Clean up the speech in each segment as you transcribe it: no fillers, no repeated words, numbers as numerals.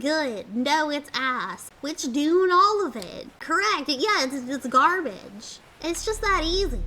good. No, it's ass. Which Dune? All of it. Correct. Yeah, it's garbage. It's just that easy.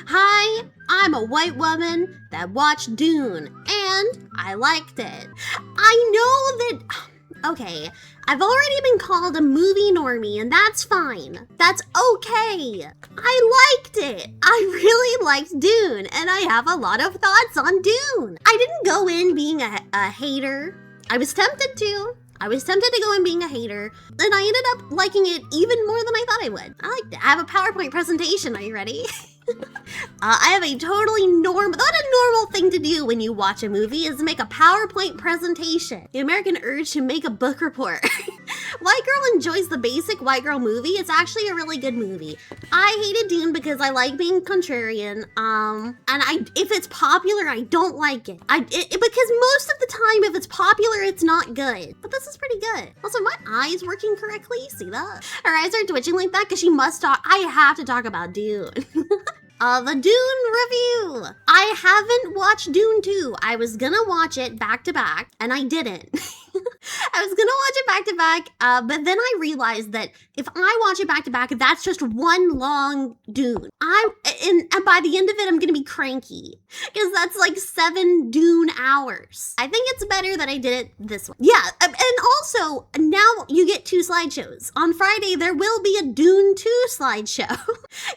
Hi, I'm a white woman that watched Dune, and I liked it. I know that... Okay, I've already been called a movie normie, and that's fine. That's okay. I liked it. I really liked Dune, and I have a lot of thoughts on Dune. I didn't go in being a hater. I was tempted to. I was tempted to go in being a hater, and I ended up liking it even more than I thought I would. I liked it. I have a PowerPoint presentation. Are you ready? I have a totally not a normal thing to do when you watch a movie is make a PowerPoint presentation. The American urge to make a book report. White Girl enjoys the basic white girl movie. It's actually a really good movie. I hated Dune because I like being contrarian. And if it's popular, I don't like it. Because most of the time, if it's popular, it's not good. But this is pretty good. Also, my eyes working correctly. See that? Her eyes are twitching like that because she must talk. I have to talk about Dune. The Dune review. I haven't watched Dune 2. I was gonna watch it back to back, and I didn't. I was gonna watch it back to back, but then I realized that if I watch it back to back, that's just one long Dune. And by the end of it, I'm gonna be cranky because that's like 7 Dune hours. I think it's better that I did it this way. Yeah, and also now you get 2 slideshows. On Friday, there will be a Dune 2 slideshow because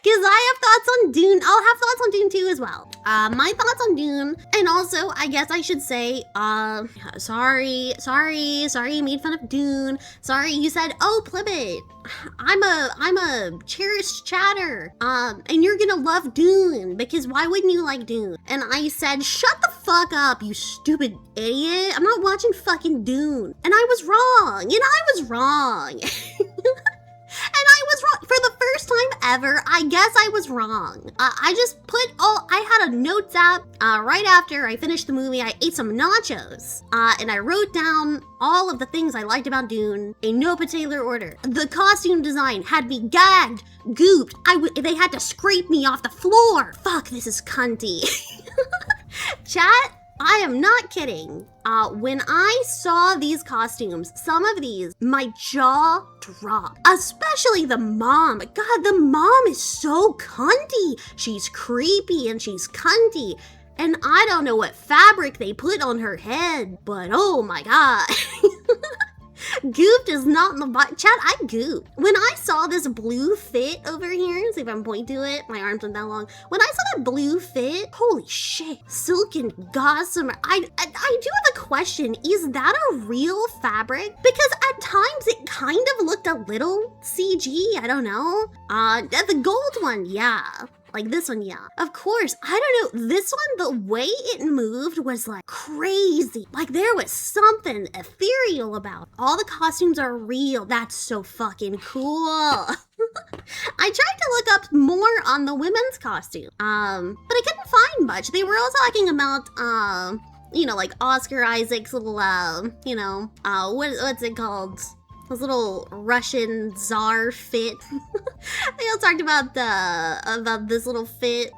I have thoughts on Dune. I'll have thoughts on Dune 2 as well. My thoughts on Dune, and also I guess I should say, sorry you made fun of Dune. Sorry you said, oh, Plibbit, I'm a cherished chatter. And you're gonna love Dune because why wouldn't you like Dune? And I said, shut the fuck up, you stupid idiot. I'm not watching fucking Dune. And I was wrong. And I was wrong. For the first time ever, I guess I was wrong. I just I had a notes app right after I finished the movie. I ate some nachos and I wrote down all of the things I liked about Dune in no particular order. The costume design had me gagged, gooped. They had to scrape me off the floor. Fuck, this is cunty. Chat, I am not kidding. When I saw these costumes, some of these, my jaw dropped. Especially the mom. God, the mom is so cunty. She's creepy and she's cunty. And I don't know what fabric they put on her head, but oh my god. Gooped is not in the chat. I gooped. When I saw this blue fit over here, see if I can point to it. My arms aren't that long. When I saw that blue fit, holy shit, silken gossamer. I do have a question. Is that a real fabric? Because at times it kind of looked a little CG. I don't know. The gold one, yeah. Like this one, yeah. Of course, I don't know. This one, the way it moved was like crazy. Like there was something ethereal about it. All the costumes are real. That's so fucking cool. I tried to look up more on the women's costume, but I couldn't find much. They were all talking about, like Oscar Isaac's little, what's it called? His little Russian czar fit. They all talked about this little fit,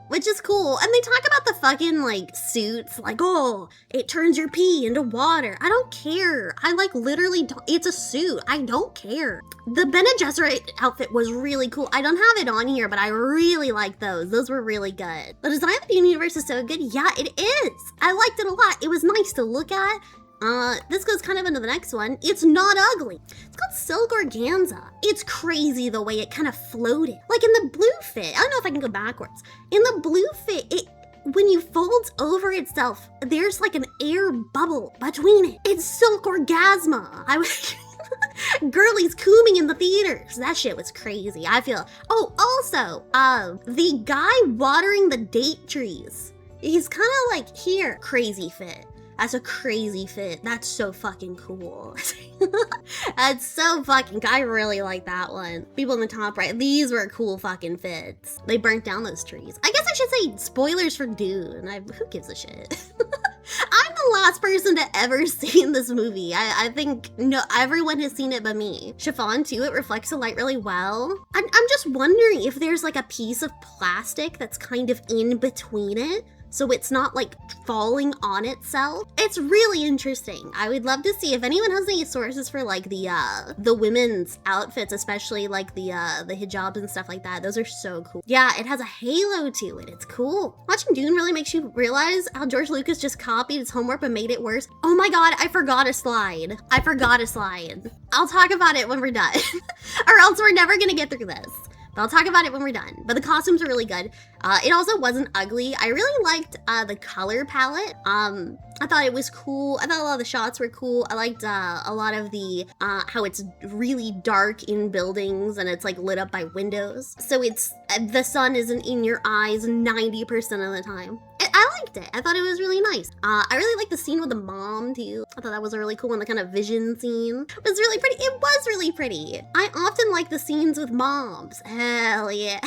which is cool. And they talk about the fucking like suits, like, oh, it turns your pee into water. I don't care. I like literally, it's a suit. I don't care. The Bene Gesserit outfit was really cool. I don't have it on here, but I really like those. Those were really good. The design of the universe is so good. Yeah, it is. I liked it a lot. It was nice to look at. This goes kind of into the next one. It's not ugly. It's called Silk Organza. It's crazy the way it kind of floated. Like in the blue fit, I don't know if I can go backwards. In the blue fit, when you fold over itself, there's like an air bubble between it. It's Silk Orgasma. Girlies cooming in the theaters. That shit was crazy. I feel. Oh, also, the guy watering the date trees. He's kind of like here. Crazy fit. That's a crazy fit. That's so fucking cool. That's so fucking. I really like that one. People in the top right. These were cool fucking fits. They burnt down those trees. I guess I should say spoilers for Dune. Who gives a shit? I'm the last person to ever seen this movie. I think no, everyone has seen it but me. Chiffon too, it reflects the light really well. I'm just wondering if there's like a piece of plastic that's kind of in between it, so it's not like falling on itself. It's really interesting. I would love to see if anyone has any sources for like the women's outfits, especially like the hijabs and stuff like that. Those are so cool. Yeah, it has a halo to it. It's cool. Watching Dune really makes you realize how George Lucas just copied his homework but made it worse. Oh my god, I forgot a slide. I'll talk about it when we're done. Or else we're never gonna get through this. But I'll talk about it when we're done. But the costumes are really good. It also wasn't ugly. I really liked the color palette. I thought it was cool. I thought a lot of the shots were cool. I liked a lot of the, how it's really dark in buildings and it's like lit up by windows. So it's, the sun isn't in your eyes 90% of the time. I liked it. I thought it was really nice. I really liked the scene with the mom too. I thought that was a really cool one. The kind of vision scene it was really pretty. It was really pretty. I often like the scenes with moms. Hell yeah.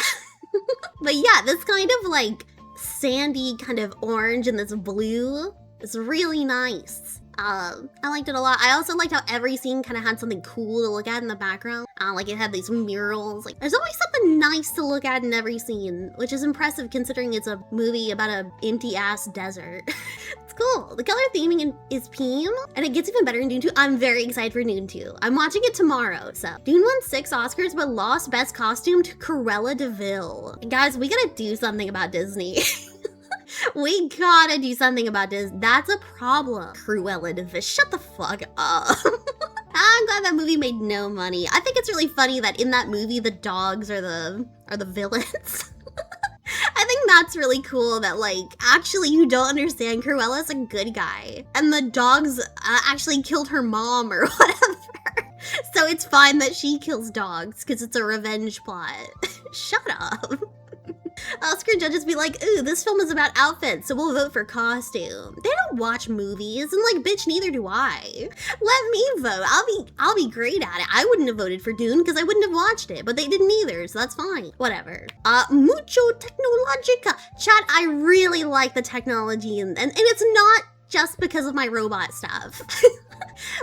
But yeah, this kind of like sandy kind of orange and this blue is really nice. I liked it a lot. I also liked how every scene kind of had something cool to look at in the background. Like it had these murals. Like there's always something nice to look at in every scene, which is impressive considering it's a movie about an empty ass desert. It's cool. The color theming is Peem, and it gets even better in Dune 2. I'm very excited for Dune 2. I'm watching it tomorrow, so. Dune won 6 Oscars but lost Best Costume to Cruella de Vil. Guys, we gotta do something about Disney. We gotta do something about this. That's a problem. Cruella de Vil. Shut the fuck up. I'm glad that movie made no money. I think it's really funny that in that movie the dogs are the villains. I think that's really cool that like actually you don't understand Cruella's a good guy and the dogs actually killed her mom or whatever. So it's fine that she kills dogs because it's a revenge plot. Shut up. Oscar judges be like, ooh, this film is about outfits, so we'll vote for costume. They don't watch movies, and like, bitch, neither do I. Let me vote. I'll be great at it. I wouldn't have voted for Dune because I wouldn't have watched it, but they didn't either, so that's fine. Whatever. Mucho tecnologica. Chat, I really like the technology, and it's not just because of my robot stuff.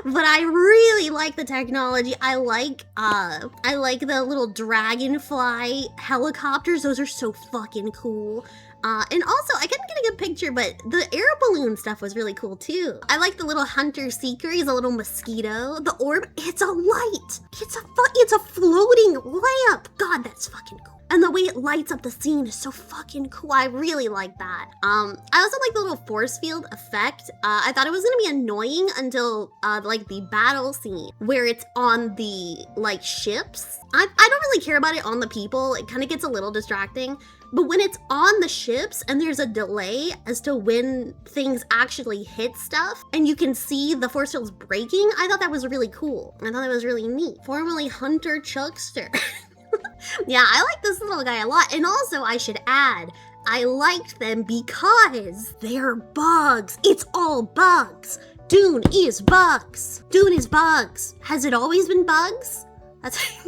But I really like the technology. I like the little dragonfly helicopters. Those are so fucking cool. And also, I couldn't get a good picture, but the air balloon stuff was really cool too. I like the little hunter-seeker. He's a little mosquito. The orb, it's a light. It's a floating lamp. God, that's fucking cool. And the way it lights up the scene is so fucking cool. I really like that. I also like the little force field effect. I thought it was gonna be annoying until like the battle scene where it's on the like ships. I don't really care about it on the people. It kind of gets a little distracting. But when it's on the ships and there's a delay as to when things actually hit stuff and you can see the force fields breaking, I thought that was really cool. I thought that was really neat. Formerly Hunter Chuckster. Yeah, I like this little guy a lot. And also, I should add, I liked them because they're bugs. It's all bugs. Dune is bugs. Dune is bugs. Has it always been bugs? That's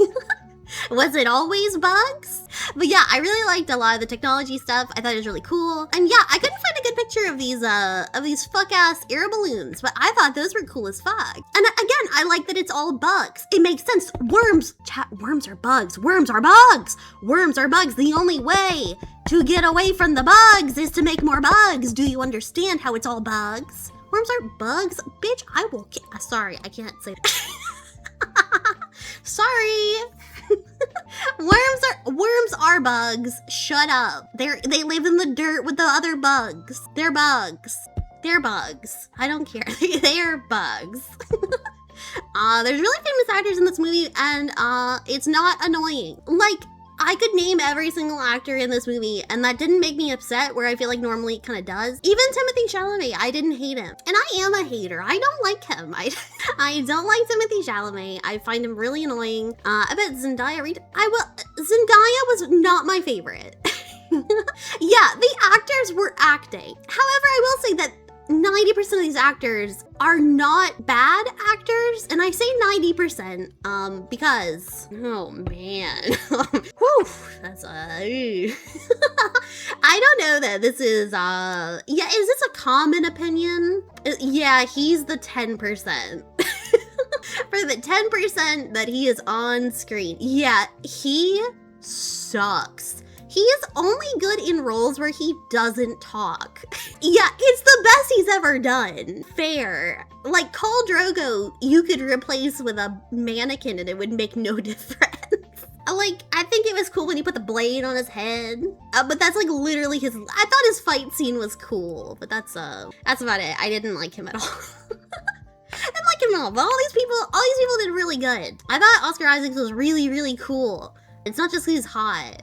Was it always bugs? But yeah, I really liked a lot of the technology stuff. I thought it was really cool. And yeah, I couldn't find a good picture of these fuck-ass air balloons, but I thought those were cool as fuck. And again, I like that it's all bugs. It makes sense. Worms, chat, worms are bugs. Worms are bugs. Worms are bugs. The only way to get away from the bugs is to make more bugs. Do you understand how it's all bugs? Worms are bugs? Bitch, I will sorry, I can't say that. Sorry. Worms are bugs. Shut up. They live in the dirt with the other bugs. They're bugs. They're bugs. I don't care. They're bugs. There's really famous actors in this movie, and it's not annoying. Like, I could name every single actor in this movie, and that didn't make me upset, where I feel like normally it kind of does. Even Timothée Chalamet, I didn't hate him. And I am a hater. I don't like him. I don't like Timothée Chalamet. I find him really annoying. I bet Zendaya, Zendaya was not my favorite. Yeah, the actors were acting. However, I will say that 90% of these actors are not bad actors, and I say 90% because, oh man, whew, that's I don't know that this is yeah, is this a common opinion? Yeah, he's the 10%. For the 10% that he is on screen, yeah, he sucks. He is only good in roles where he doesn't talk. Yeah, it's the best he's ever done. Fair. Like, Khal Drogo, you could replace with a mannequin and it would make no difference. Like, I think it was cool when he put the blade on his head. But that's like literally I thought his fight scene was cool, but that's about it. I didn't like him at all. I didn't like him at all, but all these people did really good. I thought Oscar Isaac was really, really cool. It's not just because he's hot.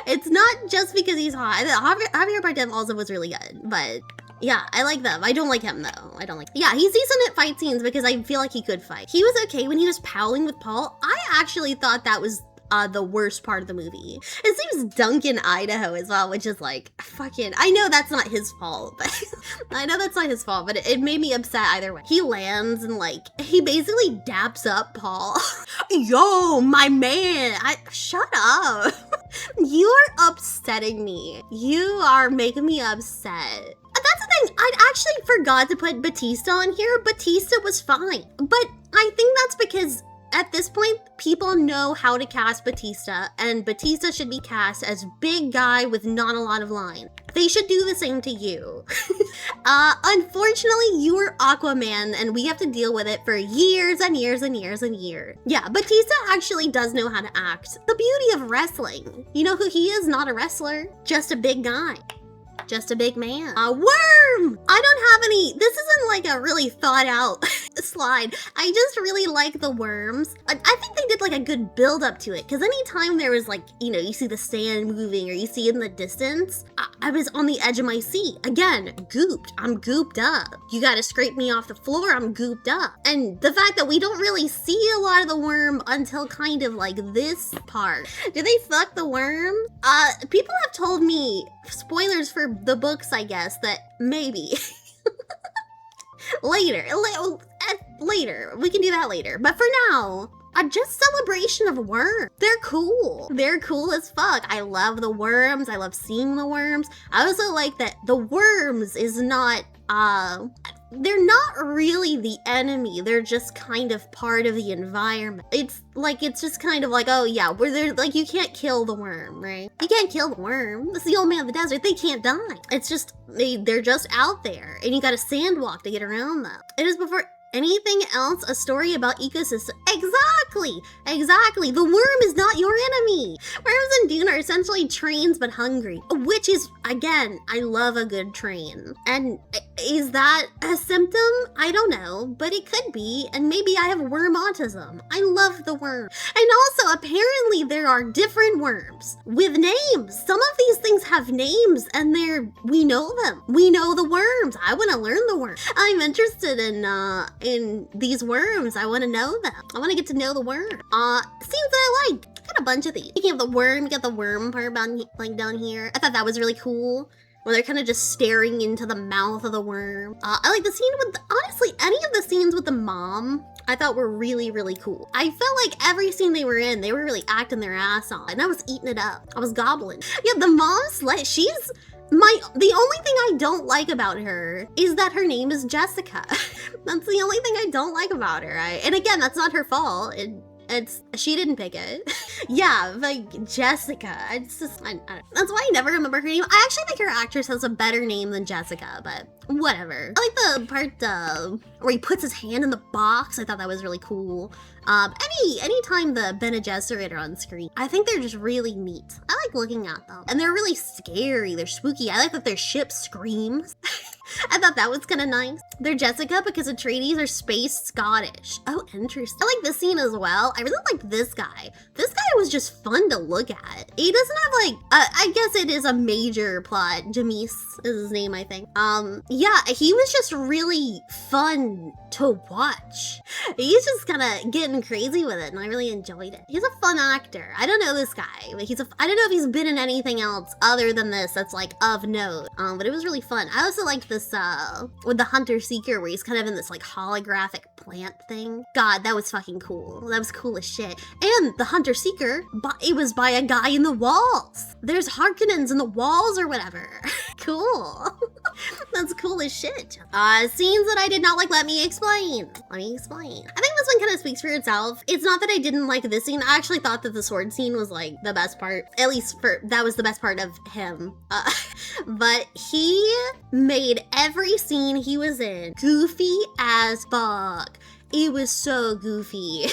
It's not just because he's hot. Javier Bardem also was really good, but yeah, I like them. I don't like him though. Yeah, he's decent at fight scenes because I feel like he could fight. He was okay when he was palling with Paul. I actually thought that was the worst part of the movie. It seems Duncan, Idaho as well, which is like, fucking, I know that's not his fault, but it made me upset either way. He lands and like, he basically daps up Paul. Yo, my man, shut up. You are upsetting me. You are making me upset. That's the thing, I'd actually forgot to put Batista on here. Batista was fine, but I think that's because at this point, people know how to cast Batista, and Batista should be cast as big guy with not a lot of line. They should do the same to you. Unfortunately, you are Aquaman, and we have to deal with it for years and years and years and years. Yeah, Batista actually does know how to act. The beauty of wrestling. You know who he is? Not a wrestler, just a big guy. Just a big man. A worm! I don't have any, this isn't like a really thought out slide. I just really like the worms. I think they did like a good build up to it, because anytime there was like, you know, you see the sand moving or you see it in the distance, I was on the edge of my seat. Again, gooped. I'm gooped up. You gotta scrape me off the floor, I'm gooped up. And the fact that we don't really see a lot of the worm until kind of like this part. Do they fuck the worm? People have told me, spoilers for the books, I guess, that maybe. Later, we can do that later. But for now, just celebration of worms. They're cool. They're cool as fuck. I love the worms. I love seeing the worms. I also like that the worms is not, they're not really the enemy. They're just kind of part of the environment. It's just kind of like, oh yeah, where they're like, you can't kill the worm, right? You can't kill the worm. It's the old man of the desert. They can't die. It's just, they're just out there, and you gotta sandwalk to get around them. It is before anything else a story about ecosystem. Exactly. The worm is not your enemy. Worms in Dune are essentially trains but hungry, which is, again, I love a good train. And is that a symptom? I don't know, but it could be, and maybe I have worm autism. I love the worm. And also, apparently there are different worms with names. Some of these things have names, and we know them. We know the worms. I want to learn the worm. I'm interested in these worms. I want to know them. I want to get to know the worm. Scenes that I like. Got a bunch of these. Speaking of the worm, you got the worm part down here. I thought that was really cool, when they're kind of just staring into the mouth of the worm. I like the scene with, honestly, any of the scenes with the mom, I thought were really, really cool. I felt like every scene they were in, they were really acting their ass off, and I was eating it up. I was gobbling. Yeah, the mom's like, the only thing I don't like about her is that her name is Jessica. That's the only thing I don't like about her. And again, that's not her fault. She didn't pick it. Yeah, like Jessica. It's just, that's why I never remember her name. I actually think her actress has a better name than Jessica, but whatever. I like the part where he puts his hand in the box. I thought that was really cool. Anytime the Bene Gesserit are on screen, I think they're just really neat. I like looking at them. And they're really scary. They're spooky. I like that their ship screams. I thought that was kind of nice. They're Jessica because Atreides are space Scottish. Oh, interesting. I like this scene as well. I really like this guy. This guy guy was just fun to look at. He doesn't have like, I guess it is a major plot. Jamis is his name, I think. Yeah, he was just really fun to watch. He's just kind of getting crazy with it, and I really enjoyed it. He's a fun actor. I don't know this guy, but I don't know if he's been in anything else other than this that's like of note. But it was really fun. I also like this, with the Hunter Seeker, where he's kind of in this like holographic plant thing. God, that was fucking cool. That was cool as shit. And the Hunter Seeker, it was by a guy in the walls. There's Harkonnens in the walls or whatever. Cool. That's cool as shit. Scenes that I did not like, let me explain. I think this one kind of speaks for itself. It's not that I didn't like this scene. I actually thought that the sword scene was like the best part. At least that was the best part of him. But he made every scene he was in goofy as fuck. It was so goofy. And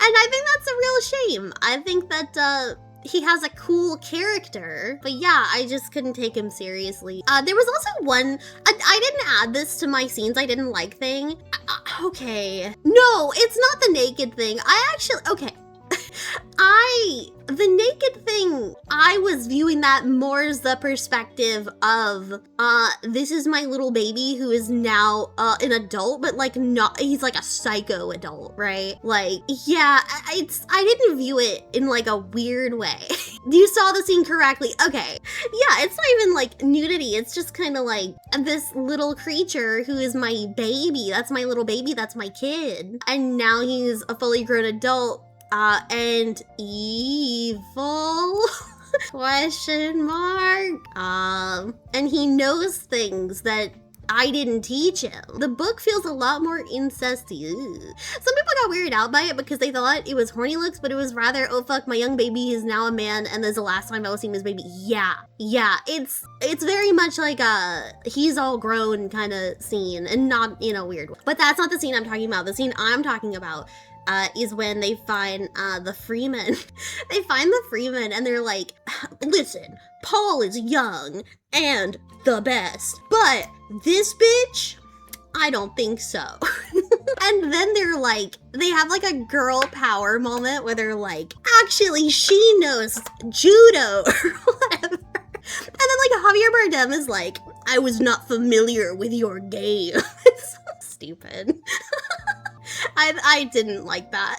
I think that's a real shame. I think that, he has a cool character, but yeah, I just couldn't take him seriously. There was also one, I didn't add this to my scenes I didn't like thing. Okay. No, it's not the naked thing. Okay. The naked thing, I was viewing that more as the perspective of, this is my little baby who is now, an adult, but like he's like a psycho adult, right? Like, yeah, I didn't view it in like a weird way. You saw the scene correctly. Okay. Yeah, it's not even like nudity. It's just kind of like this little creature who is my baby. That's my little baby. That's my kid. And now he's a fully grown adult. And evil? Question mark. And he knows things that I didn't teach him. The book feels a lot more incesty. Some people got weirded out by it because they thought it was horny looks, but it was rather, oh fuck, my young baby is now a man, and this is the last time I was seeing this baby. Yeah, it's very much like a he's all grown kind of scene, and not in a weird way. But that's not the scene I'm talking about. The scene I'm talking about is when they find the Freeman. They find the Freeman and they're like, listen, Paul is young and the best, but this bitch, I don't think so. And then they're like, they have like a girl power moment where they're like, actually, she knows judo or whatever. And then like Javier Bardem is like, I was not familiar with your game. It's so stupid. I didn't like that.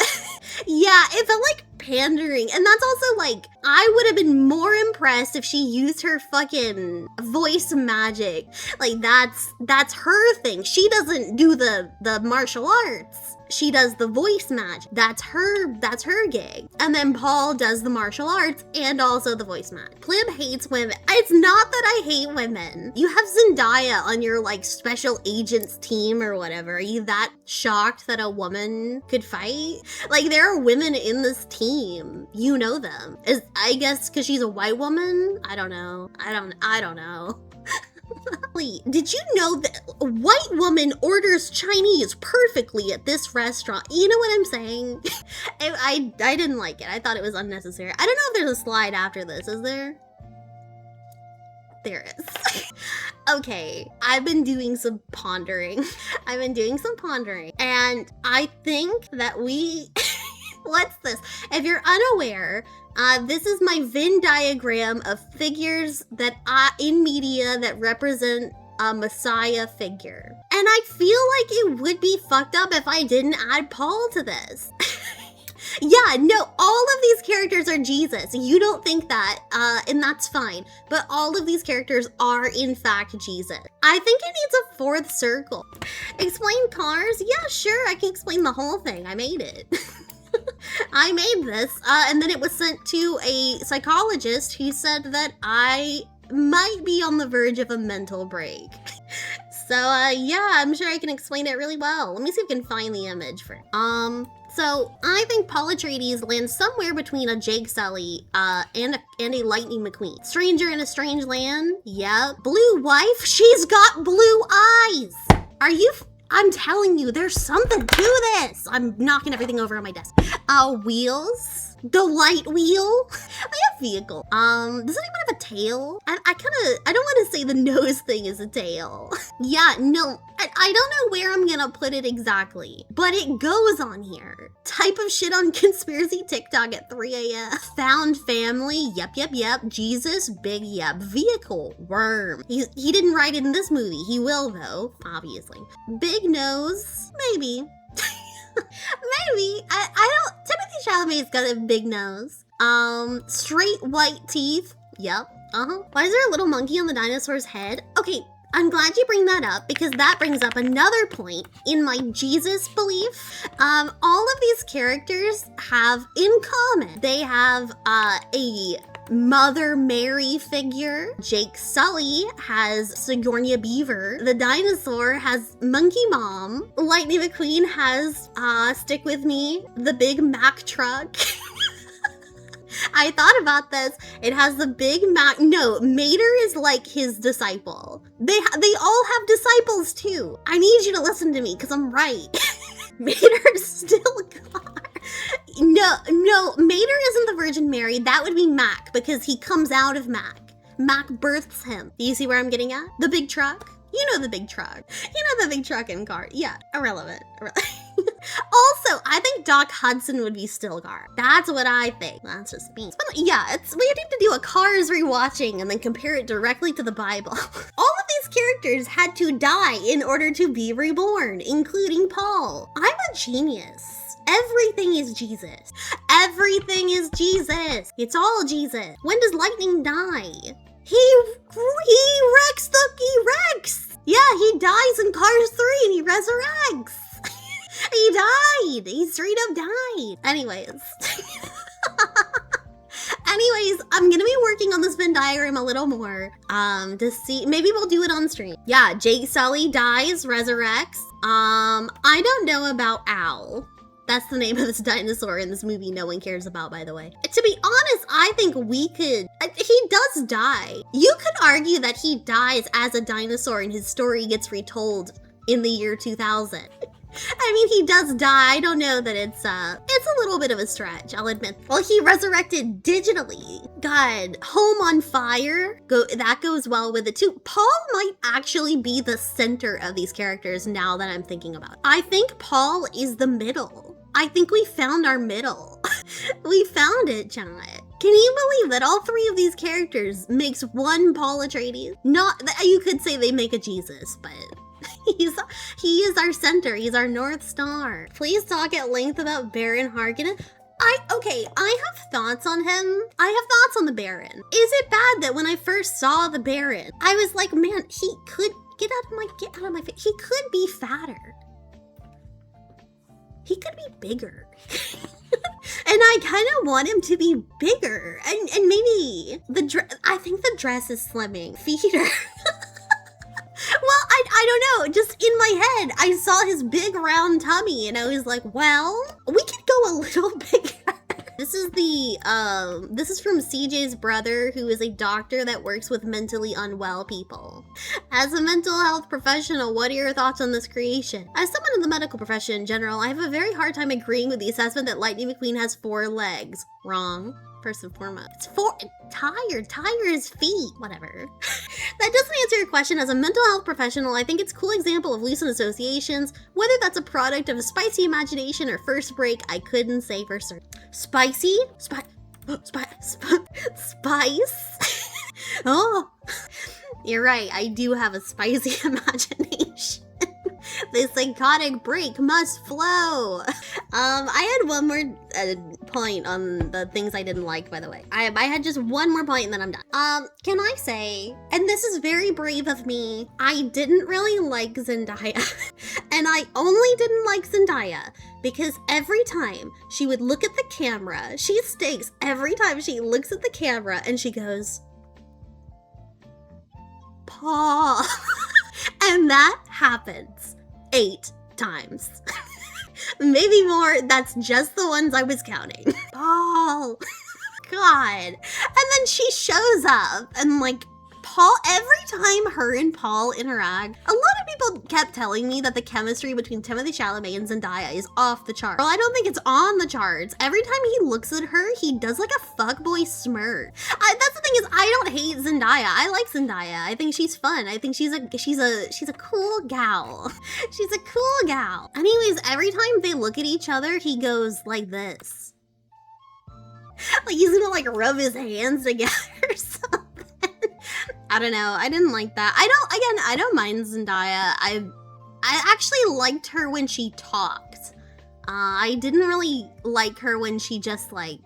Yeah, it felt like pandering. And that's also like, I would have been more impressed if she used her fucking voice magic. Like that's her thing. She doesn't do the martial arts. She does the voice magic. That's her gig. And then Paul does the martial arts and also the voice magic. Plib hates women. It's not that I hate women. You have Zendaya on your like special agents team or whatever. Are you that shocked that a woman could fight? Like there are women in this team. You know them. I guess because she's a white woman? I don't know. I don't know. Did you know that a white woman orders Chinese perfectly at this restaurant? You know what I'm saying? I didn't like it. I thought it was unnecessary. I don't know if there's a slide after this. Is there? There is. Okay, I've been doing some pondering. And I think that what's this? If you're unaware, this is my Venn diagram of figures that in media that represent a messiah figure. And I feel like it would be fucked up if I didn't add Paul to this. Yeah, no, all of these characters are Jesus. You don't think that, and that's fine. But all of these characters are, in fact, Jesus. I think it needs a fourth circle. Explain cars? Yeah, sure, I can explain the whole thing. I made it. I made this, and then it was sent to a psychologist who said that I might be on the verge of a mental break. So, yeah, I'm sure I can explain it really well. Let me see if I can find the image for it. So I think Paul Atreides lands somewhere between a Jake Sully, and a Lightning McQueen. Stranger in a strange land? Yep. Blue wife? She's got blue eyes! I'm telling you, there's something to this! I'm knocking everything over on my desk. Wheels? The light wheel? I have vehicle. Does anyone have a tail? I don't want to say the nose thing is a tail. Yeah, no, I don't know where I'm gonna put it exactly, but it goes on here. Type of shit on conspiracy TikTok at 3 a.m. Found family, yep. Jesus, big yep. Vehicle, worm. He didn't write it in this movie. He will though, obviously. Big nose, maybe. Maybe. I don't. Timothy Chalamet's got a big nose. Straight white teeth. Yep. Why is there a little monkey on the dinosaur's head? Okay, I'm glad you bring that up because that brings up another point in my Jesus belief. All of these characters have in common. They have a Mother Mary figure. Jake Sully has Sigourney Beaver. The dinosaur has Monkey Mom. Lightning McQueen has, stick with me, the Big Mac truck. I thought about this. It has the Big Mac. No, Mater is like his disciple. They all have disciples too. I need you to listen to me because I'm right. Mater's still God. No, Mater isn't the Virgin Mary. That would be Mac because he comes out of Mac. Mac births him. Do you see where I'm getting at? The big truck? You know the big truck. You know the big truck and car. Yeah, irrelevant. Also, I think Doc Hudson would be Stilgar. That's what I think. That's just me. But yeah, we need to do a Cars rewatching and then compare it directly to the Bible. All of these characters had to die in order to be reborn, including Paul. I'm a genius. Everything is Jesus. Everything is Jesus. It's all Jesus. When does Lightning die? He wrecks the T-Rex. Yeah, he dies in Cars 3 and he resurrects. He died. He straight up died. Anyways, I'm gonna be working on this Venn diagram a little more to see. Maybe we'll do it on stream. Yeah, Jake Sully dies, resurrects. I don't know about Al. That's the name of this dinosaur in this movie no one cares about, by the way. To be honest, I think we could... He does die. You could argue that he dies as a dinosaur and his story gets retold in the year 2000. I mean, he does die. I don't know that it's a little bit of a stretch, I'll admit. Well, he resurrected digitally. God, Home on Fire, that goes well with it too. Paul might actually be the center of these characters now that I'm thinking about it. I think Paul is the middle. I think we found our middle. We found it, John. Can you believe that all three of these characters makes one Paul Atreides? Not that you could say they make a Jesus, but he is our center. He's our North Star. Please talk at length about Baron Harkonnen. I have thoughts on him. I have thoughts on the Baron. Is it bad that when I first saw the Baron, I was like, man, he could get out of my face. He could be fatter. He could be bigger. And I kind of want him to be bigger. And maybe I think the dress is slimming. Feet are... Well, I don't know. Just in my head, I saw his big round tummy and I was like, well, we could go a little bigger. This is from CJ's brother, who is a doctor that works with mentally unwell people. As a mental health professional, what are your thoughts on this creation? As someone in the medical profession in general, I have a very hard time agreeing with the assessment that Lightning McQueen has 4 legs. Wrong. First and foremost. It's tire his feet, whatever. That doesn't answer your question. As a mental health professional, I think it's a cool example of lucid associations. Whether that's a product of a spicy imagination or first break, I couldn't say for certain. Spicy? Spice? Oh, you're right. I do have a spicy imagination. The psychotic break must flow. I had one more point on the things I didn't like, by the way. I had just one more point and then I'm done. Can I say, and this is very brave of me, I didn't really like Zendaya. And I only didn't like Zendaya because every time she would look at the camera, she stinks every time she looks at the camera and she goes, Paul. And that happens 8 times. Maybe more. That's just the ones I was counting. Paul. God. And then she shows up and like, Paul, every time her and Paul interact, a lot of people kept telling me that the chemistry between Timothée Chalamet and Zendaya is off the charts. Well, I don't think it's on the charts. Every time he looks at her, he does like a fuckboy smirk. That's the thing is, I don't hate Zendaya. I like Zendaya. I think she's fun. I think she's a cool gal. She's a cool gal. Anyways, every time they look at each other, he goes like this. Like he's gonna like rub his hands together or something. I don't know. I didn't like that. I don't mind Zendaya. I actually liked her when she talked. I didn't really like her when she just like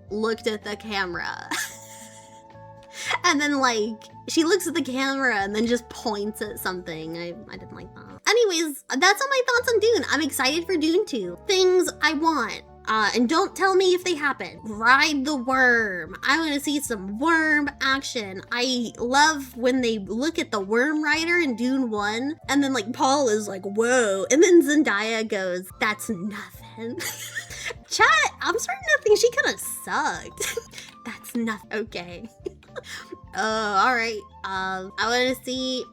looked at the camera. And then like she looks at the camera and then just points at something. I didn't like that. Anyways, that's all my thoughts on Dune. I'm excited for Dune 2. Things I want. And don't tell me if they happen. Ride the worm. I want to see some worm action. I love when they look at the worm rider in Dune 1 and then like Paul is like, whoa. And then Zendaya goes, that's nothing. Chat, I'm starting to think she kind of sucked. That's nothing. Okay. All right. I want to see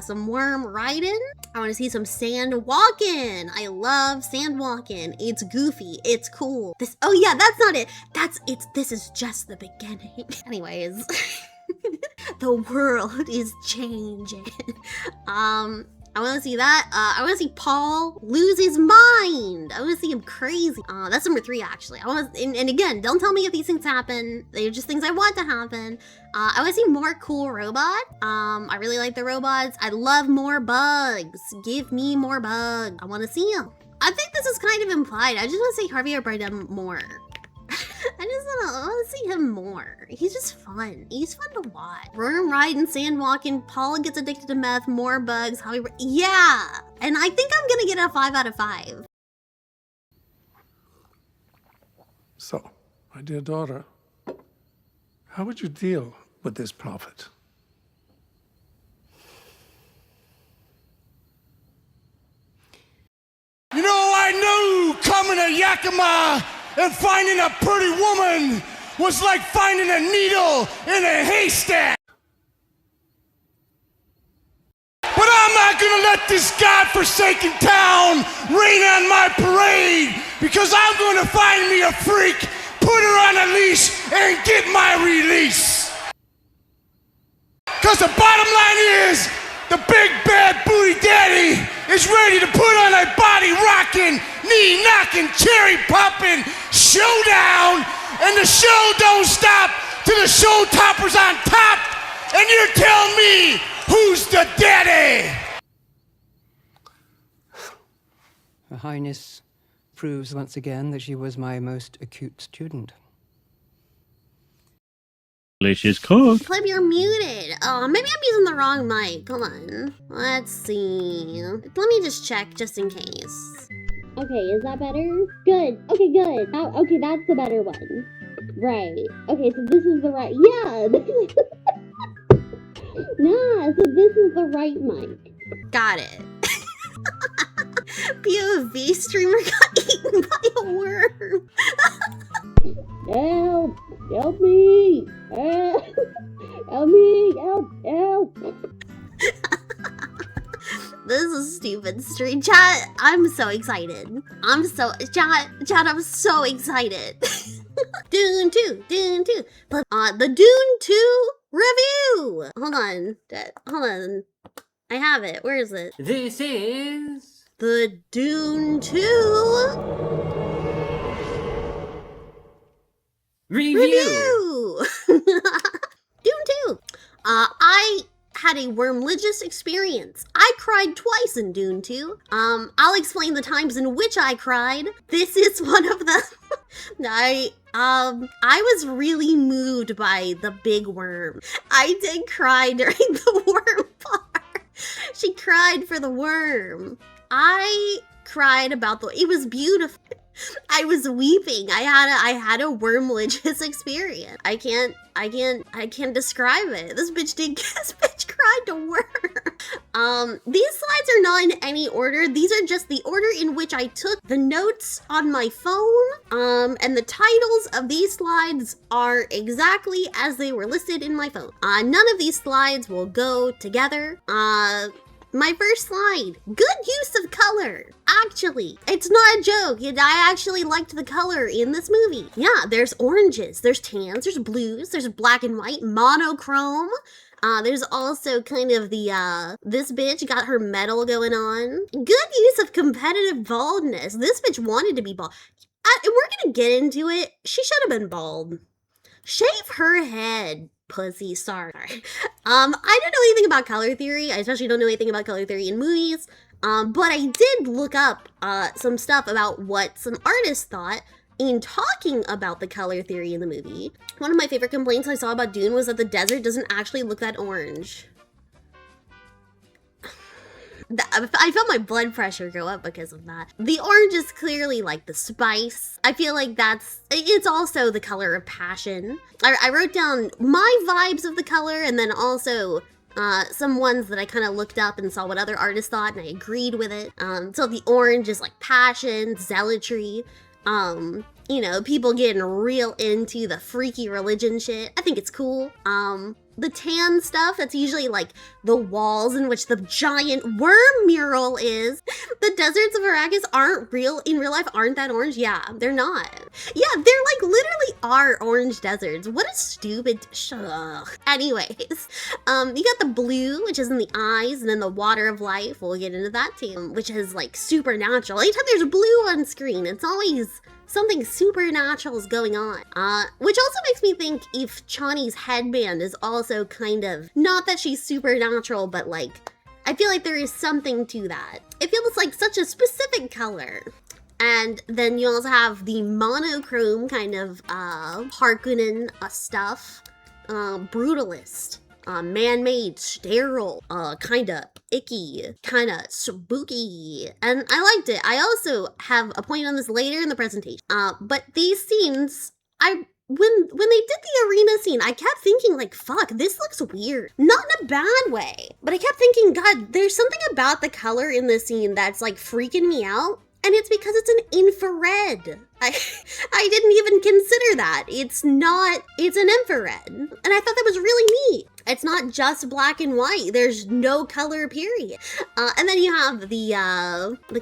some worm riding. I want to see some sand walking. I love sand walking. It's goofy. It's cool. Oh yeah, that's not it. This is just the beginning. Anyways, the world is changing. I want to see that. I want to see Paul lose his mind. I want to see him crazy. That's number 3, actually. I want, and again, don't tell me if these things happen. They're just things I want to happen. I want to see more cool robots. I really like the robots. I love more bugs. Give me more bugs. I want to see them. I think this is kind of implied. I just want to see Javier Bardem more. I want to see him more. He's just fun. He's fun to watch. Worm riding, sand walking, Paul gets addicted to meth, more bugs, yeah! And I think I'm gonna get a 5 out of 5. So, my dear daughter, how would you deal with this prophet? You know, I knew coming to Yakima and finding a pretty woman was like finding a needle in a haystack. But I'm not gonna let this godforsaken town rain on my parade, because I'm gonna find me a freak, put her on a leash, and get my release. Cause the bottom line is, the big bad booty daddy is ready to put on a body rocking, knee knocking, cherry popping showdown, and the show don't stop till the show topper's on top, and you're telling me who's the daddy? Her Highness proves once again that she was my most acute student. Delicious cook. Pleb, you're muted. Oh, maybe I'm using the wrong mic. Hold on. Let's see. Let me just check just in case. Okay, is that better? Good. Okay, good. Okay, that's the better one. Right. Okay, so this is the right. Yeah. Nah, so this is the right mic. Got it. POV streamer got eaten by a worm. Help! Help me! Help! Help me! Help! This is stupid stream. Chat, I'm so excited. Chat, I'm so excited. Dune 2, Dune 2. But, the Dune 2 review! Hold on. I have it. Where is it? This is... the Dune 2... Review! Dune 2. I had a wormlicious experience. I cried twice in Dune 2. I'll explain the times in which I cried. This is one of them. I was really moved by the big worm. I did cry during the worm part. She cried for the worm. I cried about it was beautiful. I was weeping. I had a wormlicious experience. I can't describe it. This bitch cried. tried to work. These slides are not in any order. These are just the order in which I took the notes on my phone. And the titles of these slides are exactly as they were listed in my phone. None of these slides will go together. My first slide, good use of color. Actually, it's not a joke. I actually liked the color in this movie. Yeah, there's oranges, there's tans, there's blues, there's black and white, monochrome. There's also kind of the, this bitch got her medal going on. Good use of competitive baldness. This bitch wanted to be bald. And we're gonna get into it. She should have been bald. Shave her head. Pussy, sorry. I don't know anything about color theory. I especially don't know anything about color theory in movies. But I did look up some stuff about what some artists thought in talking about the color theory in the movie. One of my favorite complaints I saw about Dune was that the desert doesn't actually look that orange. I felt my blood pressure go up because of that. The orange is clearly like the spice. I feel like it's also the color of passion. I wrote down my vibes of the color and then also some ones that I kind of looked up and saw what other artists thought and I agreed with it. So the orange is like passion, zealotry, you know, people getting real into the freaky religion shit. I think it's cool. The tan stuff, that's usually like the walls in which the giant worm mural is. The deserts of Arrakis aren't in real life aren't that orange. Yeah, they're not. Yeah, they're like literally are orange deserts. What a stupid, anyways, you got the blue, which is in the eyes, and then the water of life, we'll get into that too, which is like supernatural. Anytime there's blue on screen, it's always something supernatural is going on. Which also makes me think if Chani's headband is also kind of, not that she's supernatural, but like, I feel like there is something to that. It feels like such a specific color. And then you also have the monochrome kind of Harkonnen stuff. Brutalist. Man-made, sterile, kinda icky, kinda spooky, and I liked it. I also have a point on this later in the presentation. But these scenes, when they did the arena scene, I kept thinking like, fuck, this looks weird. Not in a bad way, but I kept thinking, God, there's something about the color in this scene that's like freaking me out. And it's because it's an infrared. I didn't even consider that. It's an infrared. And I thought that was really neat. It's not just black and white. There's no color, period. And then you have the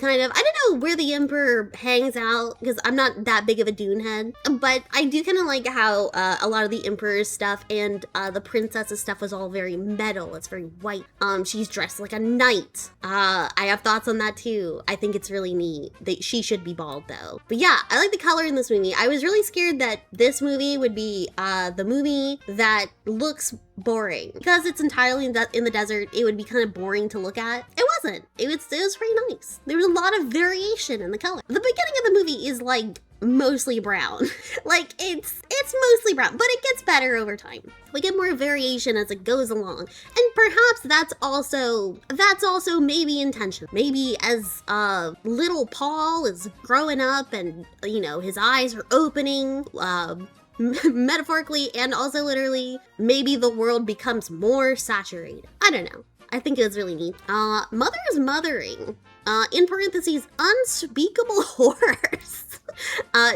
kind of, I don't know where the Emperor hangs out, because I'm not that big of a Dune head, but I do kind of like how a lot of the Emperor's stuff and the princess's stuff was all very metal. It's very white. She's dressed like a knight. I have thoughts on that too. I think it's really neat. She should be bald though. But yeah, I like the color in this movie. I was really scared that this movie would be the movie that looks boring. Because it's entirely in the desert, it would be kind of boring to look at. It wasn't. It was pretty nice. There was a lot of variation in the color. The beginning of the movie is like mostly brown. Like it's mostly brown, but it gets better over time. We get more variation as it goes along. And perhaps that's also maybe intentional. Maybe as little Paul is growing up and, you know, his eyes are opening, metaphorically and also literally, maybe the world becomes more saturated. I don't know. I think it's really neat. Mother is mothering. In parentheses, unspeakable horrors.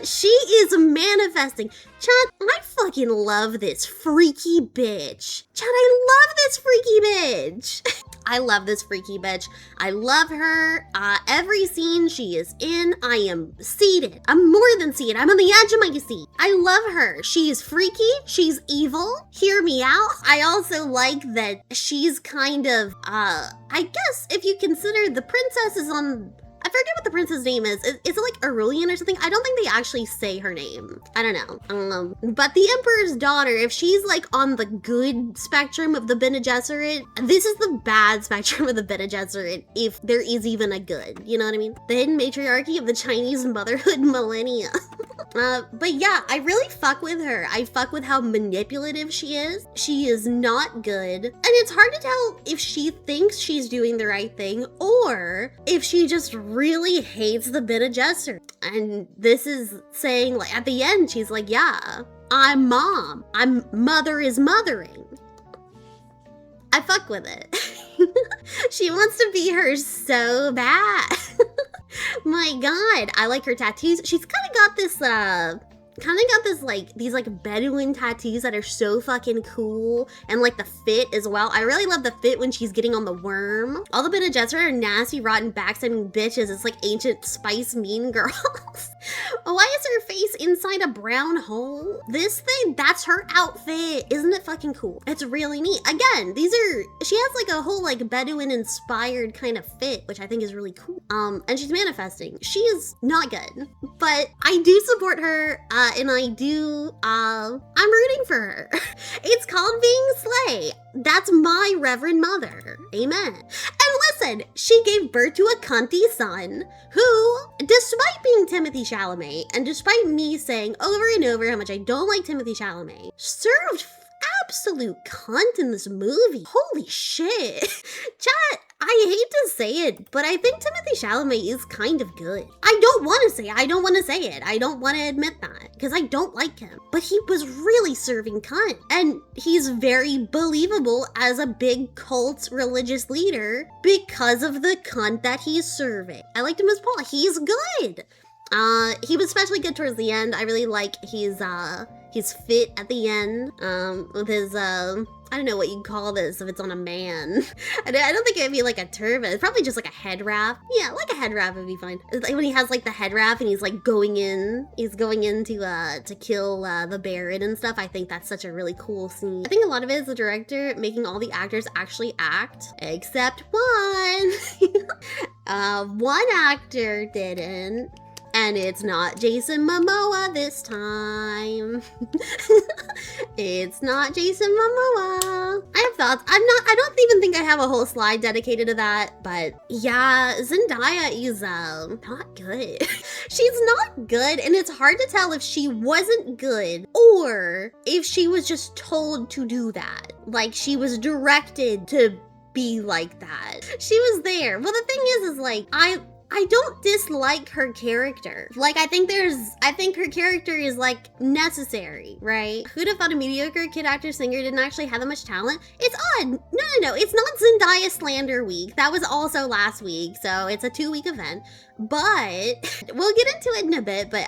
She is manifesting. Chad, I fucking love this freaky bitch. Chad, I love this freaky bitch. I love this freaky bitch. I love her. Every scene she is in, I am seated. I'm more than seated. I'm on the edge of my seat. I love her. She is freaky. She's evil. Hear me out. I also like that she's kind of, I guess if you consider the princess is on, I forget what the princess name is. Is it like Aurelian or something? I don't think they actually say her name. I don't know. But the Emperor's daughter, if she's like on the good spectrum of the Bene Gesserit, this is the bad spectrum of the Bene Gesserit, if there is even a good. You know what I mean? The hidden matriarchy of the Chinese motherhood millennia. But yeah, I really fuck with her. I fuck with how manipulative she is. She is not good. And it's hard to tell if she thinks she's doing the right thing or if she just really hates the Bene Gesserit. And this is saying, like, at the end, she's like, yeah, I'm mom. Mother is mothering. I fuck with it. She wants to be her so bad. My God, I like her tattoos. She's kind of got this, like, these like Bedouin tattoos that are so fucking cool, and like the fit as well. I really love the fit when she's getting on the worm. All the Bene Gesserit are nasty, rotten, backstabbing bitches. It's like ancient spice mean girls. Why is her face inside a brown hole? This thing, that's her outfit. Isn't it fucking cool? It's really neat. Again, she has like a whole like Bedouin inspired kind of fit, which I think is really cool. And she's manifesting. She is not good, but I do support her, and I'm rooting for her. It's called being slay. That's my Reverend Mother. Amen. And listen, she gave birth to a cunty son who, despite being Timothée Chalamet, and despite me saying over and over how much I don't like Timothée Chalamet, served absolute cunt in this movie. Holy shit. Chat, I hate to say it, but I think Timothée Chalamet is kind of good. I don't want to say it. I don't want to admit that, because I don't like him. But he was really serving cunt. And he's very believable as a big cult religious leader because of the cunt that he's serving. I liked him as Paul. He's good. He was especially good towards the end. I really like his fit at the end, with his, I don't know what you'd call this if it's on a man. I don't think it'd be like a turban. It's probably just like a head wrap. Yeah, like a head wrap would be fine. It's like when he has like the head wrap and he's like going in to kill the Baron and stuff. I think that's such a really cool scene. I think a lot of it is the director making all the actors actually act, except one. One actor didn't. And it's not Jason Momoa this time. It's not Jason Momoa. I have thoughts. I don't even think I have a whole slide dedicated to that, but yeah, Zendaya is not good. She's not good, and it's hard to tell if she wasn't good or if she was just told to do that. Like she was directed to be like that. She was there. Well, the thing is like, I don't dislike her character. Like, I think her character is, like, necessary, right? Who'd have thought a mediocre kid actor singer didn't actually have that much talent? It's odd. No. It's not Zendaya slander week. That was also last week, so it's a 2-week event. But, we'll get into it in a bit, but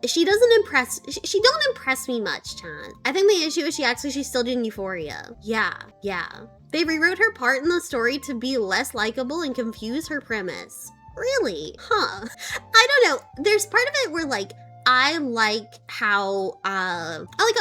she doesn't impress, she don't impress me much, Chan. I think the issue is she's still doing Euphoria. Yeah. They rewrote her part in the story to be less likable and confuse her premise. Really? Huh. I don't know. There's part of it where like, I like how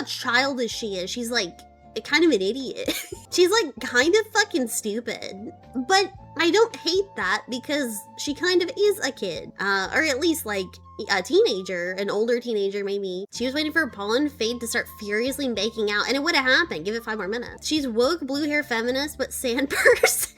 childish she is. She's like kind of an idiot. She's like kind of fucking stupid. But I don't hate that because she kind of is a kid. Or at least like a teenager, an older teenager maybe. She was waiting for Paul and Fade to start furiously making out and it would have happened. Give it 5 more minutes. She's woke blue hair feminist but sand person.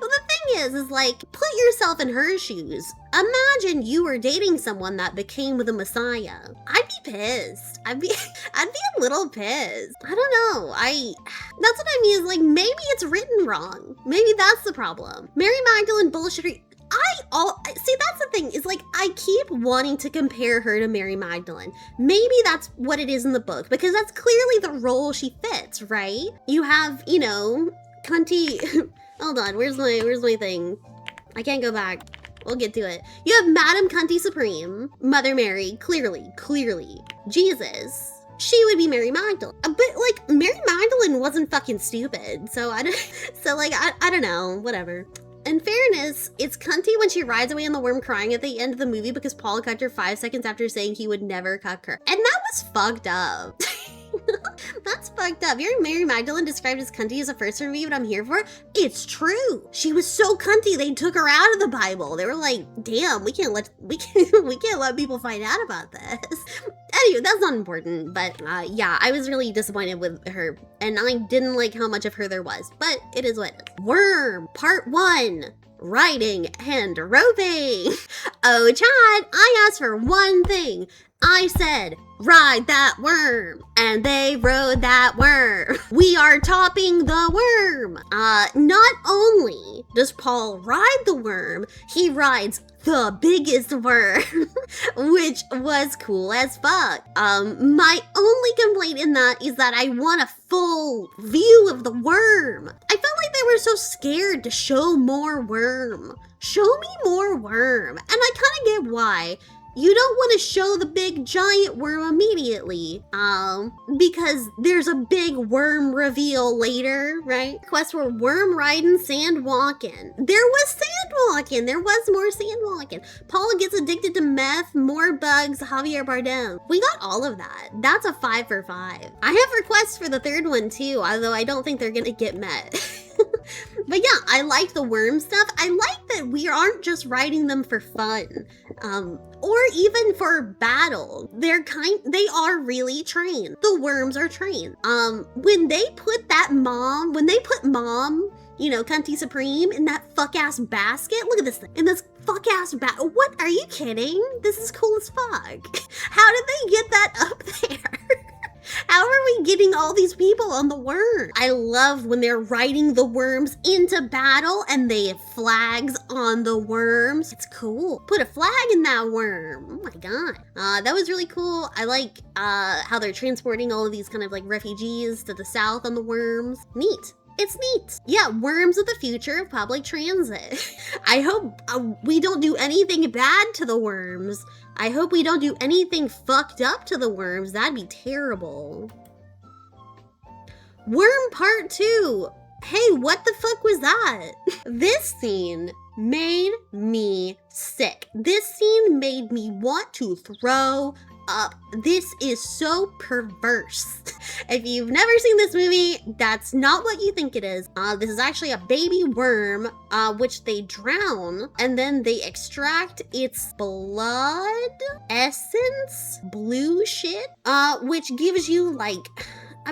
Well, the thing is like, put yourself in her shoes. Imagine you were dating someone that became the Messiah. I'd be pissed. I'd be a little pissed. I don't know. That's what I mean is like, maybe it's written wrong. Maybe that's the problem. Mary Magdalene bullshit. See, that's the thing is like, I keep wanting to compare her to Mary Magdalene. Maybe that's what it is in the book because that's clearly the role she fits, right? You have, cunty. Hold on, where's my thing? I can't go back. We'll get to it. You have Madam Cunty Supreme, Mother Mary, clearly. Jesus. She would be Mary Magdalene. But like, Mary Magdalene wasn't fucking stupid. So I don't know, whatever. In fairness, it's cunty when she rides away on the worm crying at the end of the movie because Paul cucked her 5 seconds after saying he would never cuck her. And that was fucked up. That's fucked up. Hearing Mary Magdalene described as cunty as a first review, what I'm here for? It's true. She was so cunty they took her out of the Bible. They were like, damn, we can't let people find out about this. Anyway, that's not important, but yeah, I was really disappointed with her, and I didn't like how much of her there was, but it is what it is. Worm, part 1. Riding and roping. Oh, Chad, I asked for one thing. I said, ride that worm. And they rode that worm. We are topping the worm. Not only does Paul ride the worm, he rides the biggest worm, which was cool as fuck. My only complaint in that is that I want a full view of the worm. I felt like they were so scared to show more worm. Show me more worm. And I kind of get why. You don't want to show the big giant worm immediately, because there's a big worm reveal later, right? Quest for worm riding, sand walking. There was sand walking. There was more sand walking. Paul gets addicted to meth, more bugs, Javier Bardem. We got all of that. That's a 5 for 5. I have requests for the third one too, although I don't think they're gonna get met. But yeah, I like the worm stuff. I like that we aren't just writing them for fun, or even for battle. They are really trained. The worms are trained. When they put mom, you know, Cunty Supreme in that fuck-ass basket. Look at this thing. In this fuck-ass basket. What? Are you kidding? This is cool as fuck. How did they get that up there? How are we getting all these people on the worm? I love when they're riding the worms into battle and they have flags on the worms. It's cool. Put a flag in that worm. Oh my god. That was really cool. I like how they're transporting all of these kind of like refugees to the south on the worms. Neat. It's neat. Yeah, worms of the future of public transit. I hope we don't do anything bad to the worms. I hope we don't do anything fucked up to the worms. That'd be terrible. Worm part 2. Hey, what the fuck was that? This scene made me sick. This scene made me want to throw up. This is so perverse. If you've never seen this movie, that's not what you think it is. This is actually a baby worm, which they drown, and then they extract its blood, essence, blue shit, which gives you like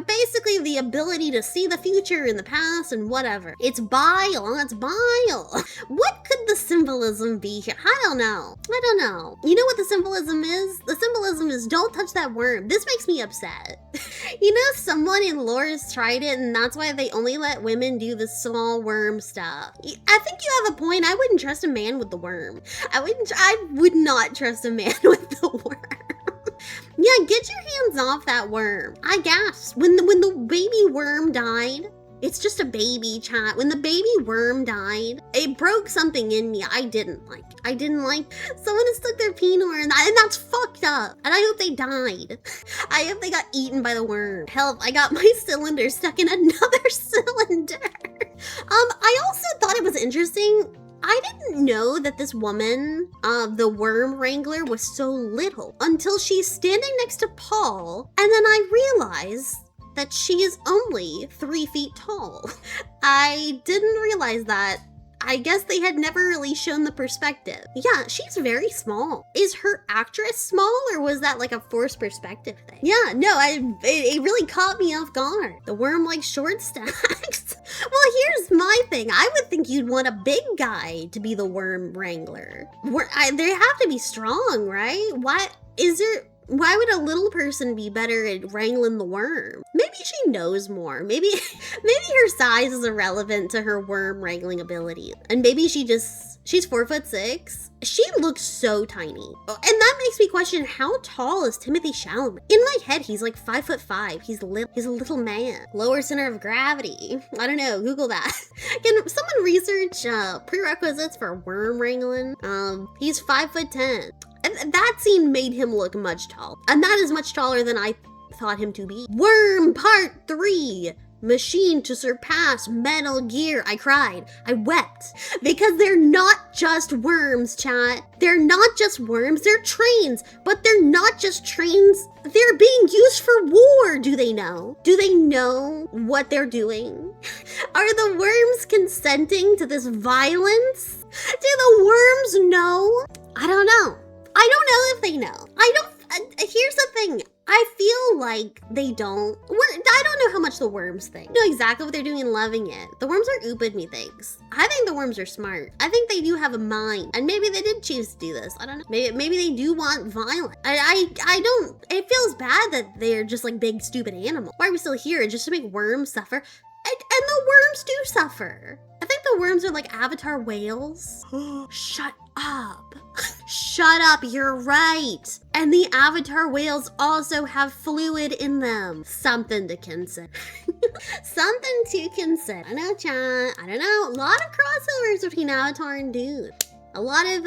basically the ability to see the future and the past and whatever. It's bile. What could the symbolism be here? I don't know. You know what the symbolism is? The symbolism is don't touch that worm. This makes me upset. You know, someone in lore has tried it and that's why they only let women do the small worm stuff. I think you have a point. I wouldn't trust a man with the worm. I would not trust a man with the worm. Yeah, get your hands off that worm. I gasped. When the baby worm died, it's just a baby, chat. When the baby worm died, it broke something in me I didn't like. Someone has stuck their penile and that's fucked up. And I hope they died. I hope they got eaten by the worm. Help, I got my cylinder stuck in another cylinder. I also thought it was interesting. I didn't know that this woman, the worm wrangler, was so little until she's standing next to Paul, and then I realize that she is only 3 feet tall. I didn't realize that. I guess they had never really shown the perspective. Yeah, she's very small. Is her actress small, or was that like a forced perspective thing? Yeah, no, it really caught me off guard. The worm likes short stacks. Well, here's my thing. I would think you'd want a big guy to be the worm wrangler. They have to be strong, right? Why would a little person be better at wrangling the worm? Maybe she knows more. Maybe her size is irrelevant to her worm wrangling ability. And maybe she's 4'6". She looks so tiny. And that makes me question, how tall is Timothée Chalamet? In my head, he's like 5'5". He's a little man. Lower center of gravity. I don't know, Google that. Can someone research prerequisites for worm wrangling? He's 5'10". And that scene made him look much tall. And that is much taller than I thought him to be. Worm part 3. Machine to surpass Metal Gear. I cried. I wept. Because they're not just worms, chat. They're not just worms, they're trains. But they're not just trains. They're being used for war. Do they know? Do they know what they're doing? Are the worms consenting to this violence? Do the worms know? I don't know. I don't know if they know. Here's the thing. I feel like they don't. I don't know how much the worms think. Know exactly what they're doing and loving it. The worms are ooping me things. I think the worms are smart. I think they do have a mind. And maybe they did choose to do this. I don't know. Maybe they do want violence. I don't. It feels bad that they're just like big stupid animals. Why are we still here? Just to make worms suffer? And the worms do suffer. I think the worms are like Avatar whales. Shut up. Shut up, you're right. And the Avatar whales also have fluid in them. Something to consider. Something to consider. I know, chat. I don't know. A lot of crossovers between Avatar and Dune. A lot of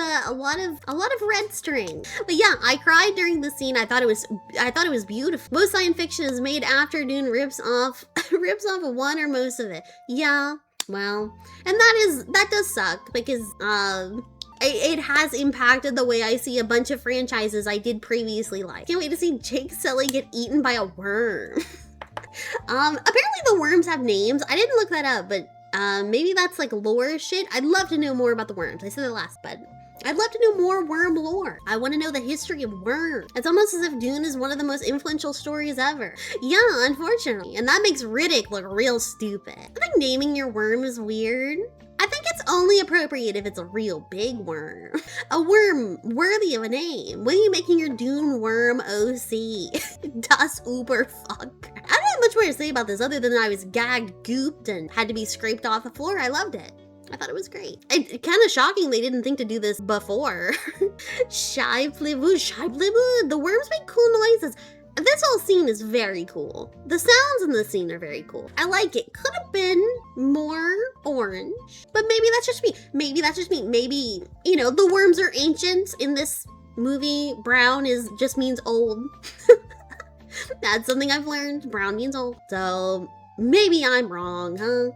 red string. But yeah, I cried during the scene. I thought it was beautiful. Most science fiction is made after Dune rips off of one or most of it. Yeah, well, and that does suck because it has impacted the way I see a bunch of franchises I did previously like. Can't wait to see Jake Sully get eaten by a worm. Apparently the worms have names. I didn't look that up, but maybe that's like lore shit. I'd love to know more about the worms. I said it last, but I'd love to know more worm lore. I want to know the history of worms. It's almost as if Dune is one of the most influential stories ever. Yeah, unfortunately. And that makes Riddick look real stupid. I think naming your worm is weird. I think it's only appropriate if it's a real big worm. A worm worthy of a name. When are you making your Dune worm OC? Das Uberfuck. I don't have much more to say about this other than I was gagged, gooped, and had to be scraped off the floor. I loved it. I thought it was great. Kind of shocking they didn't think to do this before. Shy flivoo, shy flivoo. The worms make cool noises. This whole scene is very cool. The sounds in the scene are very cool. I like it. Could have been more orange, but maybe that's just me. Maybe that's just me. Maybe, you know, the worms are ancient. In this movie, brown just means old. That's something I've learned. Brown means old. So maybe I'm wrong, huh?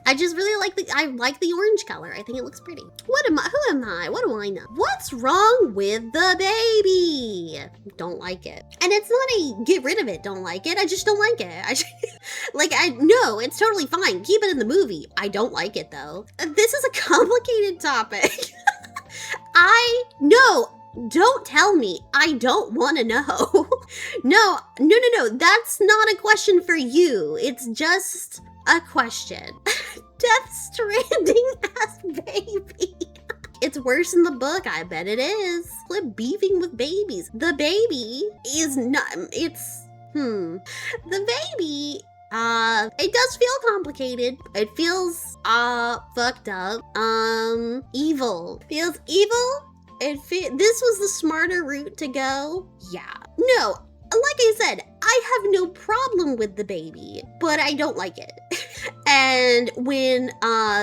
I just really like the orange color. I think it looks pretty. Who am I? What do I know? What's wrong with the baby? Don't like it. And it's not a get rid of it, don't like it. I just don't like it. No, it's totally fine. Keep it in the movie. I don't like it though. This is a complicated topic. Don't tell me. I don't want to know. No. That's not a question for you. It's just a question. Death Stranding as baby. It's worse in the book. I bet it is. Quit beefing with babies. The baby is not. The baby. It does feel complicated. It feels fucked up. Evil. Feels evil. This was the smarter route to go. Yeah. No. Like I said, I have no problem with the baby, but I don't like it. And when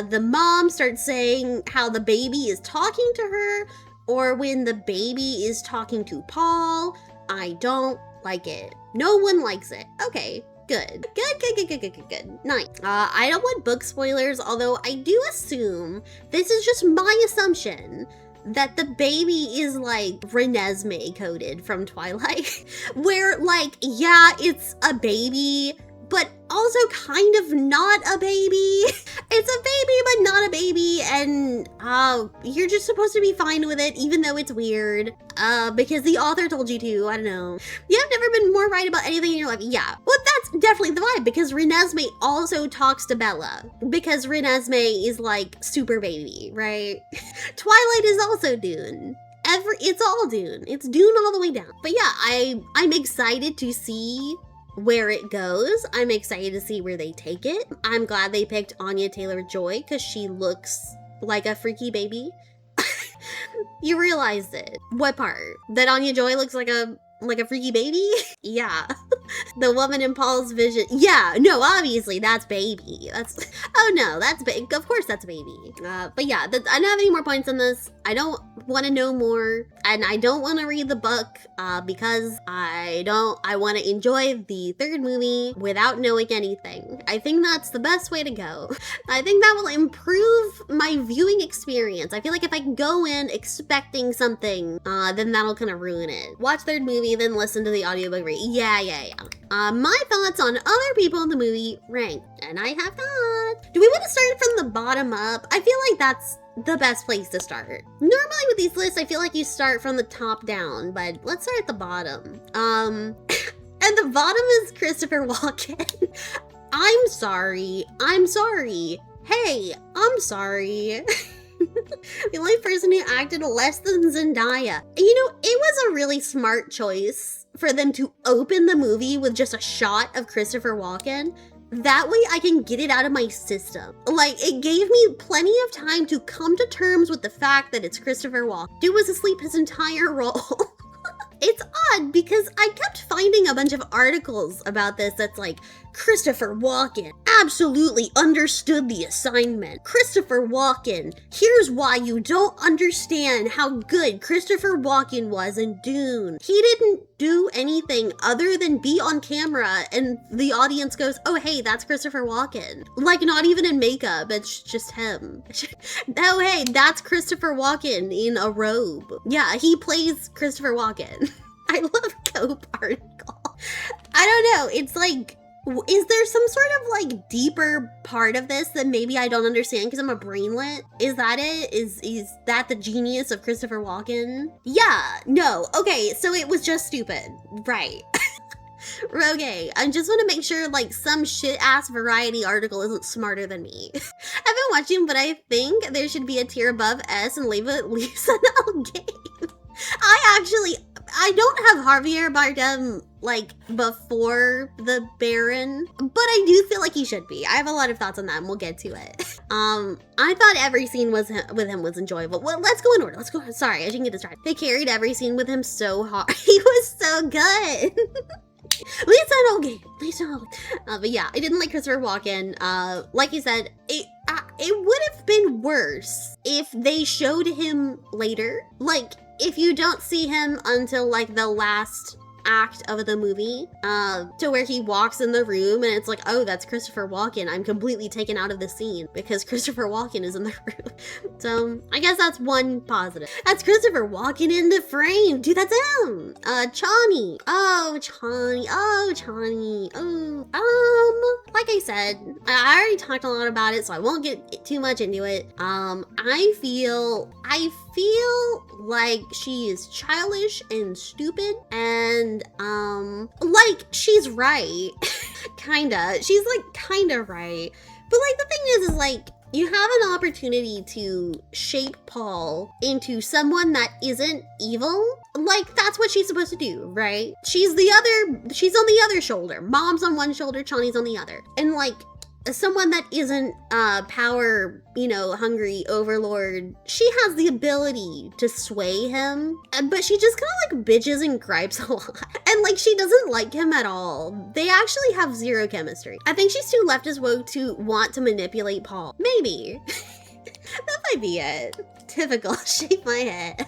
the mom starts saying how the baby is talking to her, or when the baby is talking to Paul, I don't like it. No one likes it. Okay. Good. Nice. I don't want book spoilers, although I do assume, this is just my assumption, that the baby is like Renesmee coded from Twilight, where like, yeah, it's a baby, but also kind of not a baby. It's a baby, but not a baby, and you're just supposed to be fine with it, even though it's weird, because the author told you to. I don't know. You have never been more right about anything in your life. Yeah, well, that's definitely the vibe, because Renesmee also talks to Bella, because Renesmee is like super baby, right? Twilight is also Dune. It's all Dune. It's Dune all the way down. But yeah, I'm excited to see where it goes. I'm excited to see where they take it. I'm glad they picked Anya Taylor-Joy because she looks like a freaky baby. You realized it. What part? That Anya Joy looks like a freaky baby? Yeah. The woman in Paul's vision. Yeah, no, obviously that's baby. Of course that's baby. But yeah, I don't have any more points on this. I don't want to know more, and I don't want to read the book because I want to enjoy the third movie without knowing anything. I think that's the best way to go. I think that will improve my viewing experience. I feel like if I go in expecting something, then that'll kind of ruin it. Watch third movie, then listen to the audiobook read. Yeah. My thoughts on other people in the movie ranked, and I have not. Do we want to start from the bottom up? I feel like that's the best place to start. Normally with these lists, I feel like you start from the top down, but let's start at the bottom. And the bottom is Christopher Walken. I'm sorry. Hey, I'm sorry. The only person who acted less than Zendaya. You know, it was a really smart choice for them to open the movie with just a shot of Christopher Walken, That way I can get it out of my system. Like, it gave me plenty of time to come to terms with the fact that it's Christopher Walken. Dude was asleep his entire role. It's odd because I kept finding a bunch of articles about this that's like, Christopher Walken absolutely understood the assignment. Christopher Walken, here's why you don't understand how good Christopher Walken was in Dune. He didn't do anything other than be on camera and the audience goes, oh hey, that's Christopher Walken. Like, not even in makeup, it's just him. Oh hey, that's Christopher Walken in a robe. Yeah, he plays Christopher Walken. I love Cope article. I don't know, it's like, is there some sort of like deeper part of this that maybe I don't understand because I'm a brainlet? Is that it? Is that the genius of Christopher Walken? Yeah, no, okay, so it was just stupid, right. Okay, I just want to make sure like some shit-ass Variety article isn't smarter than me. I've been watching, but I think there should be a tier above S and leave it Lisa L game. I don't have Javier Bardem like before the Baron, but I do feel like he should be. I have a lot of thoughts on that and we'll get to it. I thought every scene with him was enjoyable. Well, let's go in order. Let's go. Sorry, I didn't get distracted. They carried every scene with him so hard. He was so good. Lisa no game. But yeah, I didn't like Christopher Walken. Like you said, it would have been worse if they showed him later. Like, if you don't see him until like the last act of the movie, to where he walks in the room and it's like, oh, that's Christopher Walken. I'm completely taken out of the scene because Christopher Walken is in the room. So I guess that's one positive. That's Christopher Walken in the frame. Dude, that's him. Chani. Oh, Chani. Oh, Chani. Oh, like I said, I already talked a lot about it, so I won't get too much into it. I feel like she is childish and stupid, and like, she's right. Kinda. She's like kinda right. But like, the thing is like, you have an opportunity to shape Paul into someone that isn't evil. Like, that's what she's supposed to do, right? She's on the other shoulder. Mom's on one shoulder, Chani's on the other. And like, someone that isn't power, hungry overlord, she has the ability to sway him, but she just kind of like bitches and gripes a lot. And like, she doesn't like him at all. They actually have zero chemistry. I think she's too leftist woke to want to manipulate Paul. Maybe. That might be it. Typical. Shake my head.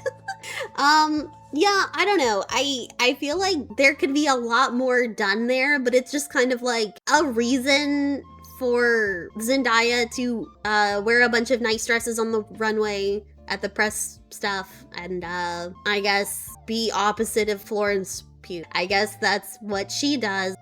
Yeah, I don't know. I feel like there could be a lot more done there, but it's just kind of like a reason for Zendaya to wear a bunch of nice dresses on the runway at the press stuff, and I guess be opposite of Florence Pugh. I guess that's what she does.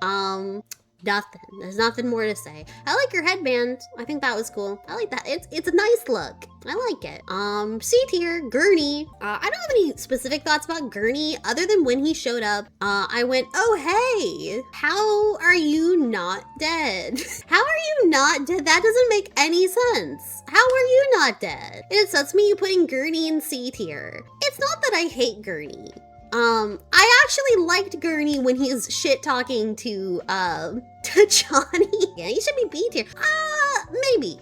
Nothing. There's nothing more to say. I like her headband. I think that was cool. I like that. It's a nice look. I like it. C tier, Gurney. I don't have any specific thoughts about Gurney other than when he showed up, I went, oh hey, how are you not dead? How are you not dead? That doesn't make any sense. How are you not dead? It upsets me you putting Gurney in C tier. It's not that I hate Gurney. I actually liked Gurney when he's shit talking to Johnny. Yeah, he should be B tier. Maybe.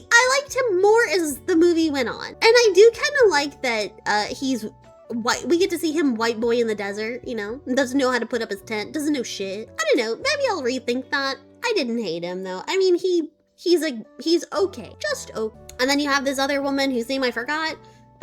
I liked him more as the movie went on. And I do kind of like that, he's white. We get to see him white boy in the desert, doesn't know how to put up his tent, doesn't know shit. I don't know, maybe I'll rethink that. I didn't hate him though. I mean, he's okay, just okay. And then you have this other woman whose name I forgot.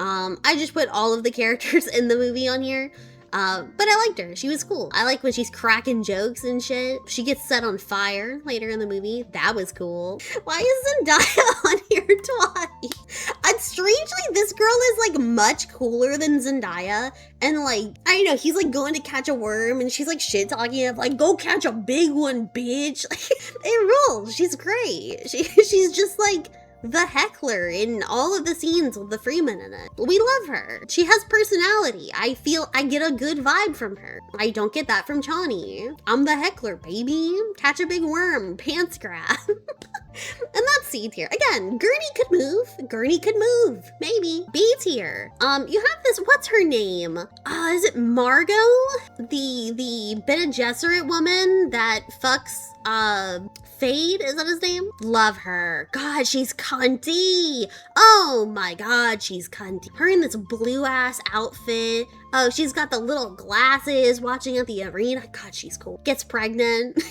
I just put all of the characters in the movie on here, but I liked her. She was cool. I like when she's cracking jokes and shit. She gets set on fire later in the movie. That was cool. Why is Zendaya on here twice? And strangely, this girl is like much cooler than Zendaya, and like, I don't know, he's like going to catch a worm and she's like shit talking of like, go catch a big one, bitch. Like, it rules. She's great. She's just like the heckler in all of the scenes with the Freeman in it. We love her. She has personality. I feel I get a good vibe from her. I don't get that from Chani. I'm the heckler, baby. Catch a big worm, pants grab. And that's C tier. Again, Gurney could move. Gurney could move. Maybe. B tier. You have this, what's her name? Is it Margot? The Bene Gesserit woman that fucks, Fade? Is that his name? Love her. God, she's cunty. Oh my God, she's cunty. Her in this blue ass outfit. Oh, she's got the little glasses watching at the arena. God, she's cool. Gets pregnant.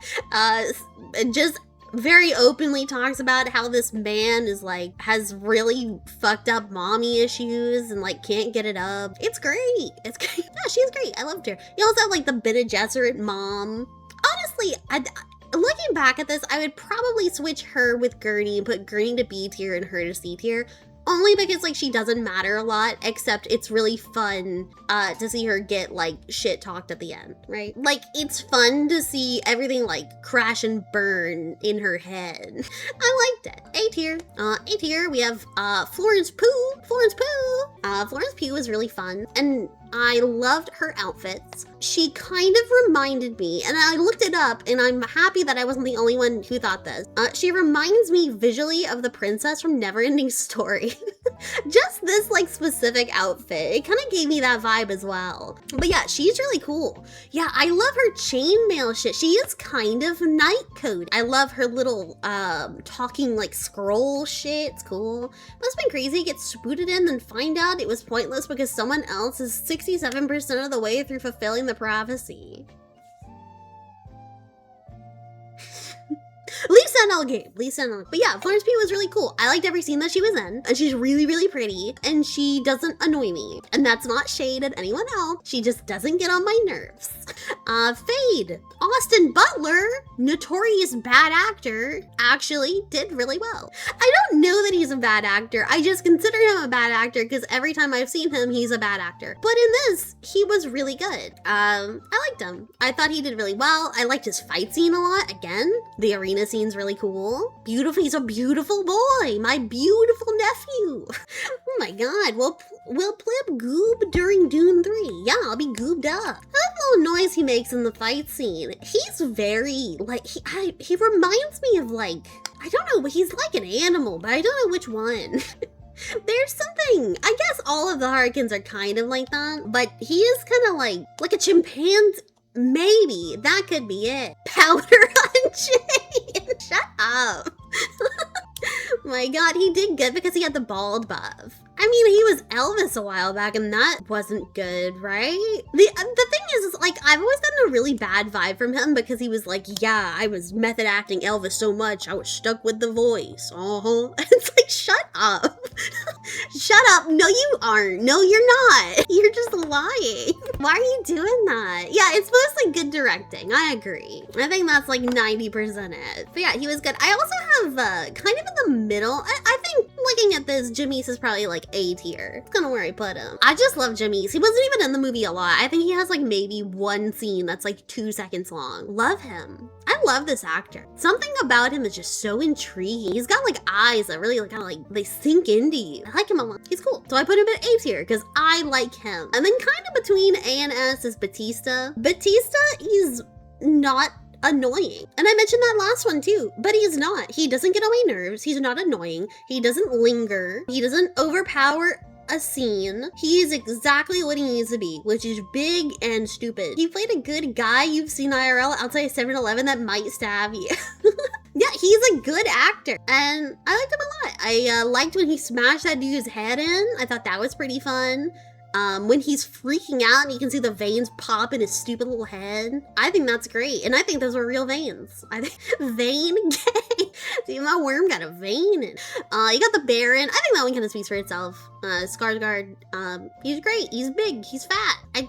Just very openly talks about how this man is like, has really fucked up mommy issues and like can't get it up. It's great. It's great. Yeah, she's great. I loved her. You also have like the Bene Gesserit mom. Honestly, looking back at this, I would probably switch her with Gurney and put Gurney to B tier and her to C tier. Only because like she doesn't matter a lot, except it's really fun to see her get like shit talked at the end, right? Like it's fun to see everything like crash and burn in her head. I liked it. A tier. A tier, we have Florence Pugh. Florence Pugh. Florence Pugh was really fun, and I loved her outfits. She kind of reminded me, and I looked it up, and I'm happy that I wasn't the only one who thought this. She reminds me visually of the princess from Neverending Story. Just this like specific outfit, it kind of gave me that vibe as well. But yeah, she's really cool. Yeah, I love her chainmail shit. She is kind of night code. I love her little talking like scroll shit. It's cool. Must have been crazy, get spooted in and find out it was pointless because someone else is 67% of the way through fulfilling the prophecy. Lisa and all game. Lisa and all. But yeah, Florence Pugh was really cool. I liked every scene that she was in, and she's really, really pretty, and she doesn't annoy me. And that's not shade at anyone else. She just doesn't get on my nerves. Fade. Austin Butler, notorious bad actor, actually did really well. I don't know that he's a bad actor. I just consider him a bad actor because every time I've seen him, he's a bad actor. But in this, he was really good. I liked him. I thought he did really well. I liked his fight scene a lot. Again, the arena scene's really cool. Beautiful. He's a beautiful boy. My beautiful nephew. Oh my God. We'll plip goob during Dune 3. Yeah, I'll be goobed up. That little noise he makes in the fight scene. He's very, like, he reminds me of, like, I don't know, he's like an animal, but I don't know which one. There's something, I guess all of the Harkins are kind of like that, but he is kind of like a chimpanzee. Maybe that could be it. Powder on Jane. Shut up. My God, he did good because he had the bald buff. I mean, he was Elvis a while back and that wasn't good, right? The thing is like, I've always gotten a really bad vibe from him because he was like, yeah, I was method acting Elvis so much, I was stuck with the voice. It's like, shut up. Shut up. No, you aren't. No, you're not. You're just lying. Why are you doing that? Yeah, it's mostly good directing. I agree. I think that's like 90% it. But yeah, he was good. I also have kind of in the middle. I think looking at this, Jamise is probably like A tier. It's kind of where I put him. I just love Jamise. He wasn't even in the movie a lot. I think he has like maybe one scene that's like 2 seconds long. Love him. I love this actor. Something about him is just so intriguing. He's got like eyes that really like kind of like they sink into you. I like him a lot. He's cool. So I put him at A tier because I like him. And then kind of between A and S is Batista. Batista is not annoying. And I mentioned that last one too, but he's not. He doesn't get on my nerves. He's not annoying. He doesn't linger. He doesn't overpower a scene. He is exactly what he needs to be, which is big and stupid. He played a good guy you've seen IRL outside 7-Eleven that might stab you. Yeah, he's a good actor, and I liked him a lot. I liked when he smashed that dude's head in. I thought that was pretty fun. When he's freaking out and you can see the veins pop in his stupid little head. I think that's great, and I think those were real veins. I think vein gay. See, my worm got a vein in. You got the Baron. I think that one kind of speaks for itself. Skarsgård, he's great. He's big. He's fat. I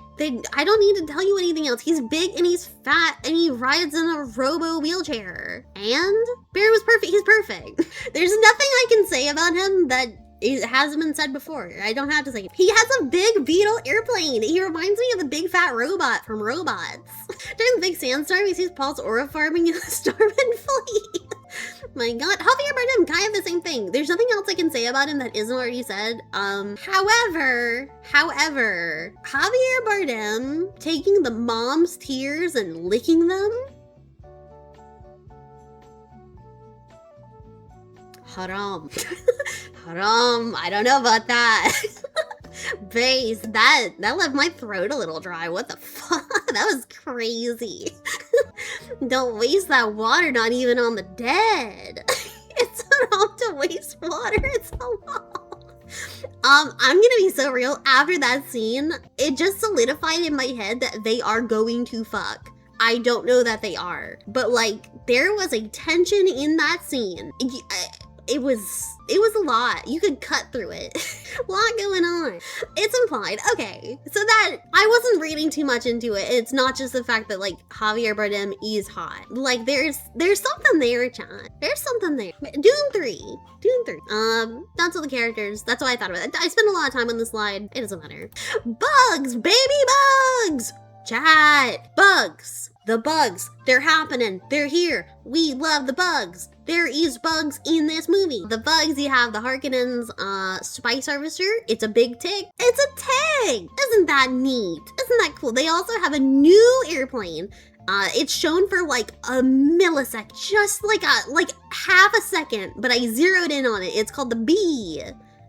don't need to tell you anything else. He's big and he's fat and he rides in a robo wheelchair. And Baron was perfect. He's perfect. There's nothing I can say about him that it hasn't been said before. I don't have to say it. He has a big beetle airplane. He reminds me of the big fat robot from Robots. During the big sandstorm, he sees Paul's aura farming in the storm and flee. My God, Javier Bardem, kind of the same thing. There's nothing else I can say about him that isn't already said. However, Javier Bardem taking the mom's tears and licking them. Haram. Haram, I don't know about that. Base, that left my throat a little dry. What the fuck? That was crazy. Don't waste that water, not even on the dead. It's haram to waste water, it's halal. I'm gonna be so real, after that scene, it just solidified in my head that they are going to fuck. I don't know that they are, but like, there was a tension in that scene. It was a lot. You could cut through it. A lot going on. It's implied. Okay, so that, I wasn't reading too much into it. It's not just the fact that like Javier Bardem is hot. Like there's something there, chat. There's something there. Dune 3. That's all the characters. That's what I thought about it. I spent a lot of time on this slide. It doesn't matter. Bugs, baby bugs! Chat, bugs. The bugs, they're happening. They're here. We love the bugs. There is bugs in this movie. The bugs, you have the Harkonnens spice harvester. It's a big tick. It's a tick. Isn't that neat? Isn't that cool? They also have a new airplane. It's shown for like a millisecond, just like half a second, but I zeroed in on it. It's called the Bee.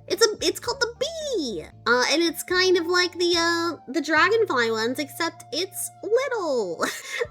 It's called the Bee. And it's kind of like the dragonfly ones, except it's little.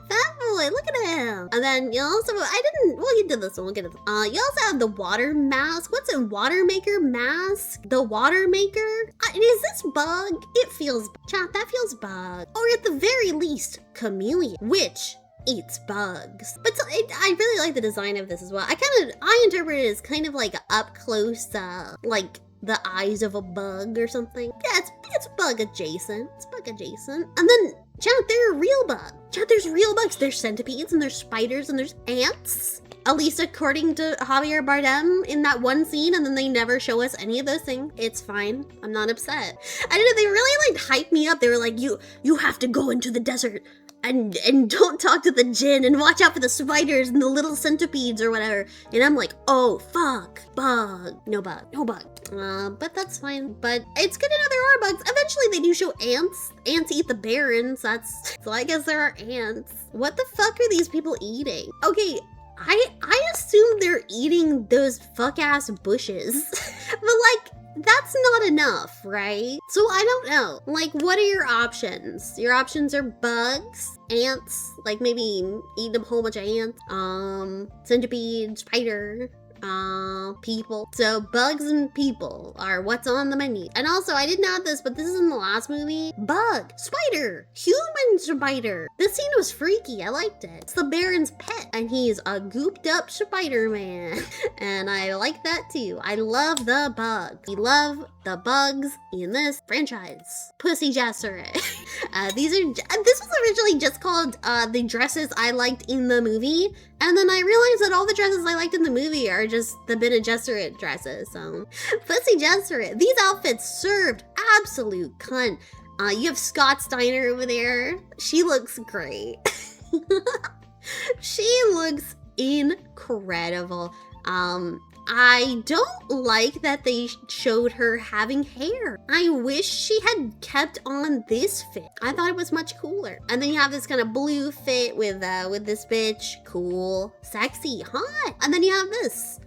Fat boy, look at him. And then you also, you did this one, we'll get it. You also have the water mask. What's it? Water maker mask? The water maker? Is this bug? It feels, chat, that feels bug. Or at the very least, chameleon, which eats bugs. But so, I really like the design of this as well. I interpret it as kind of like up close, like the eyes of a bug or something. Yeah, it's bug adjacent. It's bug adjacent. And then, chat, they're a real bug. Chat, there's real bugs. There's centipedes and there's spiders and there's ants. At least according to Javier Bardem in that one scene, and then they never show us any of those things. It's fine. I'm not upset. I don't know, they really like hyped me up. They were like, you have to go into the desert and don't talk to the djinn and watch out for the spiders and the little centipedes or whatever. And I'm like, oh fuck, bug. No bug. But that's fine. But it's good to know there are bugs. Eventually they do show ants. Ants eat the barons. So I guess there are ants. What the fuck are these people eating? Okay, I assume they're eating those fuck-ass bushes. But like, that's not enough, right? So I don't know. Like, what are your options? Your options are bugs, ants, like maybe eating a whole bunch of ants, centipede, spider, people. So bugs and people are what's on the menu. And also, I didn't add this, but this is in the last movie. Bug, spider, human spider. This scene was freaky. I liked it. It's the Baron's pet, and he's a gooped up Spider-Man. And I like that too. I love the bugs. We love the bugs in this franchise. Pussy Jesseret. This was originally just called the dresses I liked in the movie. And then I realized that all the dresses I liked in the movie are just the Bene Gesserit dresses, so. Pussy Jesseret. These outfits served absolute cunt. You have Scott Steiner over there. She looks great. She looks incredible. I don't like that they showed her having hair. I wish she had kept on this fit. I thought it was much cooler. And then you have this kind of blue fit with this bitch. Cool, sexy, hot. And then you have this,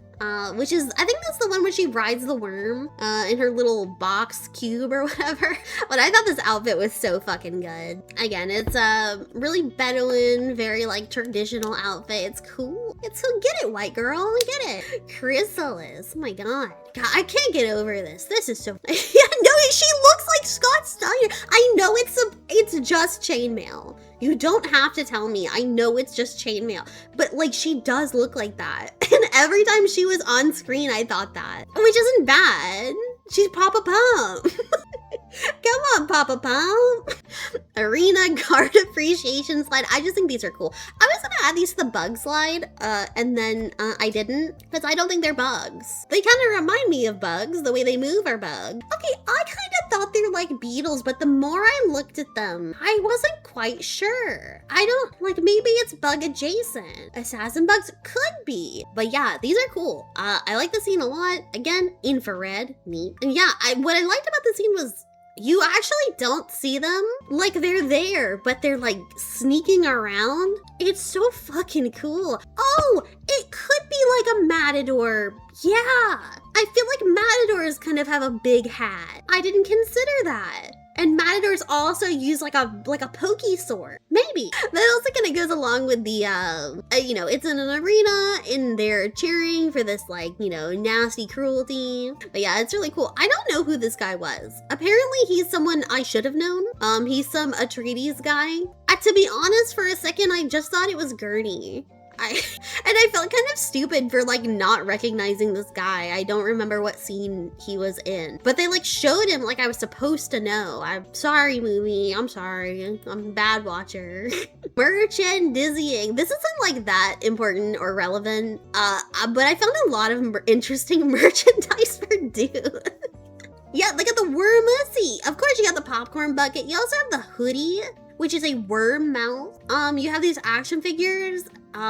which is, I think that's the one where she rides the worm in her little box cube or whatever. But I thought this outfit was so fucking good. Again, it's a really Bedouin, very like traditional outfit. It's cool. It's so, get it, white girl, get it. Chrysalis, oh my god. God, I can't get over this. This is so, yeah, no, she looks like Scott Steiner. I know it's just chainmail. You don't have to tell me. I know it's just chainmail, but like she does look like that. And every time she was on screen, I thought that, which isn't bad. She's Papa Pump. Come on, Papa Pump. Arena card appreciation slide. I just think these are cool. I was gonna add these to the bug slide, and then I didn't, because I don't think they're bugs. They kind of remind me of bugs. The way they move are bugs. Okay, I kind of thought they're like beetles, but the more I looked at them, I wasn't quite sure. I don't, like, maybe it's bug adjacent. Assassin bugs could be. But yeah, these are cool. I like the scene a lot. Again, infrared, neat. And yeah, what I liked about the scene was you actually don't see them. Like, they're there, but they're like sneaking around. It's so fucking cool. Oh, it could be like a matador. Yeah, I feel like matadors kind of have a big hat. I didn't consider that. And matadors also use like a pokey sword. Maybe. That also kind of goes along with the, it's in an arena and they're cheering for this nasty cruelty. But yeah, it's really cool. I don't know who this guy was. Apparently he's someone I should have known. He's some Atreides guy. To be honest, for a second, I just thought it was Gurney. I felt kind of stupid for not recognizing this guy. I don't remember what scene he was in, but they showed him like I was supposed to know. I'm sorry, movie. I'm sorry. I'm a bad watcher. Merchant dizzying. This isn't that important or relevant, but I found a lot of interesting merchandise for Dune. Yeah, look at the wormussy. Of course, you got the popcorn bucket. You also have the hoodie, which is a worm mouth. You have these action figures,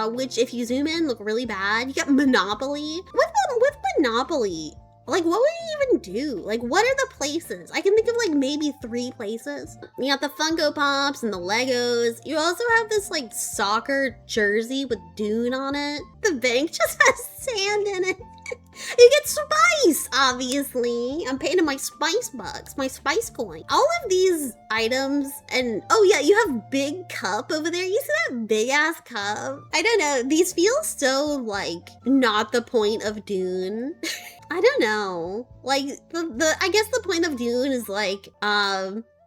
which if you zoom in, look really bad. You got Monopoly. With Monopoly, what would you even do? What are the places? I can think of maybe 3 places. You got the Funko Pops and the Legos. You also have this soccer jersey with Dune on it. The bank just has sand in it. You get spice, obviously. I'm paying in my spice bucks, my spice coin. All of these items, and oh yeah, you have big cup over there. You see that big ass cup? I don't know. These feel so not the point of Dune. I don't know. I guess the point of Dune is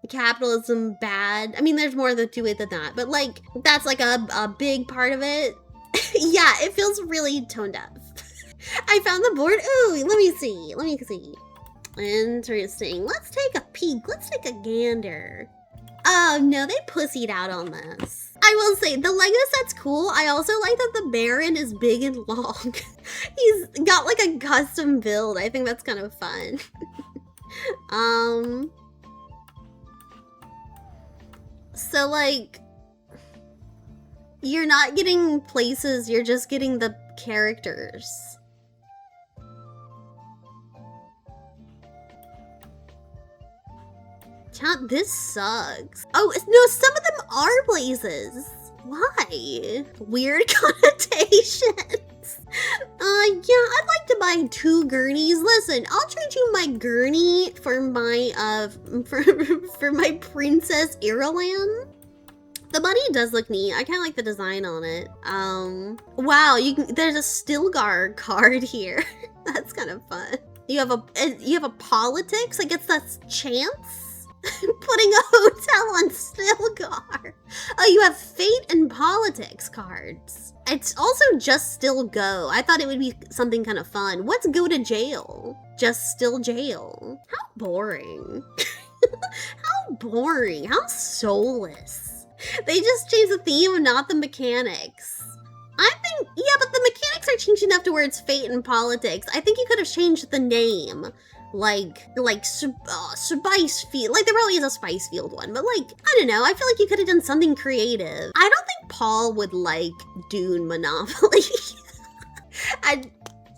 capitalism bad. I mean, there's more to it than that, but that's a big part of it. Yeah, it feels really tone deaf. I found the board. Ooh, let me see. Interesting. Let's take a peek. Let's take a gander. Oh no, they pussied out on this. I will say, the Lego set's cool. I also like that the Baron is big and long. He's got a custom build. I think that's kind of fun. So you're not getting places, you're just getting the characters. Chat, this sucks. Oh, no, some of them are places. Why? Weird connotations. Yeah, I'd like to buy 2 gurneys. Listen, I'll trade you my gurney for my, for my Princess Irulan. The bunny does look neat. I kind of like the design on it. Wow, there's a Stilgar card here. That's kind of fun. You have a politics? It's that chance? Putting a hotel on Stilgar. Oh, you have fate and politics cards. It's also just still go. I thought it would be something kind of fun. What's go to jail? Just still jail. How boring. How boring. How soulless. They just changed the theme, not the mechanics. I think, yeah, but the mechanics are changed enough to where it's fate and politics. I think you could have changed the name. Spice Field. There probably is a Spice Field one, but I don't know. I feel like you could have done something creative. I don't think Paul would like Dune Monopoly. I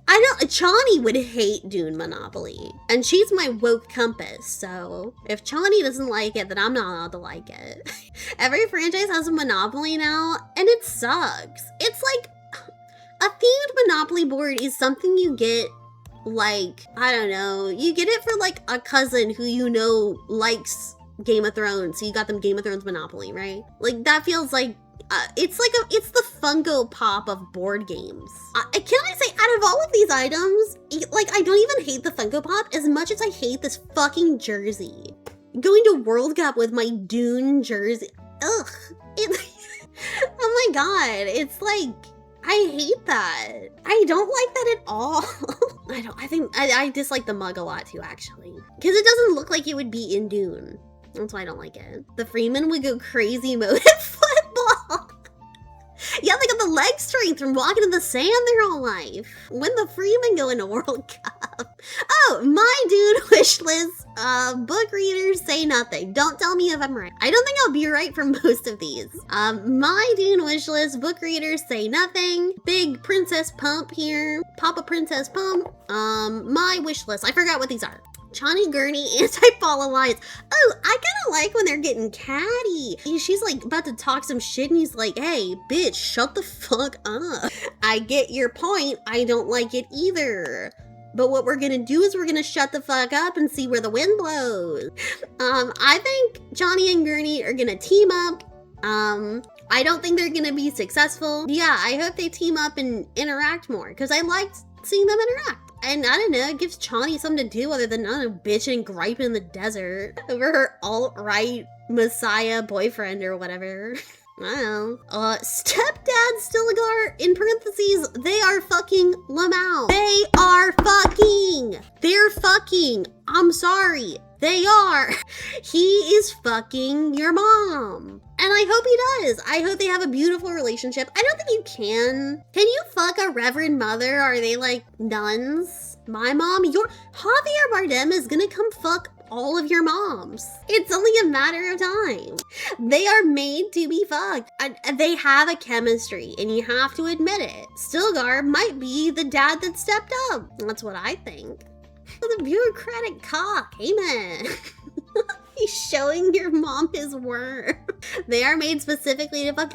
don't. Chani would hate Dune Monopoly, and she's my woke compass. So if Chani doesn't like it, then I'm not allowed to like it. Every franchise has a Monopoly now, and it sucks. It's a themed Monopoly board is something you get. I don't know, you get it for a cousin who likes Game of Thrones, so you got them Game of Thrones Monopoly, right? That feels it's the Funko Pop of board games. Can I say, out of all of these items, I don't even hate the Funko Pop as much as I hate this fucking jersey. Going to World Cup with my Dune jersey, ugh. Oh my god, it's I hate that. I don't like that at all. I dislike the mug a lot too, actually. Because it doesn't look like it would be in Dune. That's why I don't like it. The Freeman would go crazy mode at football. Yeah, they got the leg strength from walking in the sand their whole life. When the Freeman go into World Cup. Oh, my Dune wish list. Book readers say nothing. Don't tell me if I'm right. I don't think I'll be right for most of these. My Dune wish list. Book readers say nothing. Big Princess Pump here. Papa Princess Pump. My wish list. I forgot what these are. Chani Gurney anti-Paula lines. Oh, I kind of like when they're getting catty. She's like about to talk some shit and he's like, hey, bitch, shut the fuck up. I get your point. I don't like it either. But what we're gonna do is we're gonna shut the fuck up and see where the wind blows. I think Chani and Gurney are gonna team up. I don't think they're gonna be successful. Yeah, I hope they team up and interact more because I liked seeing them interact. And I don't know, it gives Chani something to do other than not a bitch and gripe in the desert over her alt-right messiah boyfriend or whatever. I don't know. Stepdad Stilgar, in parentheses, they are fucking Lamau. They are fucking. They're fucking. I'm sorry. They are. He is fucking your mom. And I hope he does. I hope they have a beautiful relationship. I don't think you can. Can you fuck a reverend mother? Are they like nuns? My mom, Javier Bardem is gonna come fuck all of your moms. It's only a matter of time. They are made to be fucked. They have a chemistry and you have to admit it. Stilgar might be the dad that stepped up. That's what I think. The bureaucratic cock, amen. He's showing your mom his worm. They are made specifically to fuck.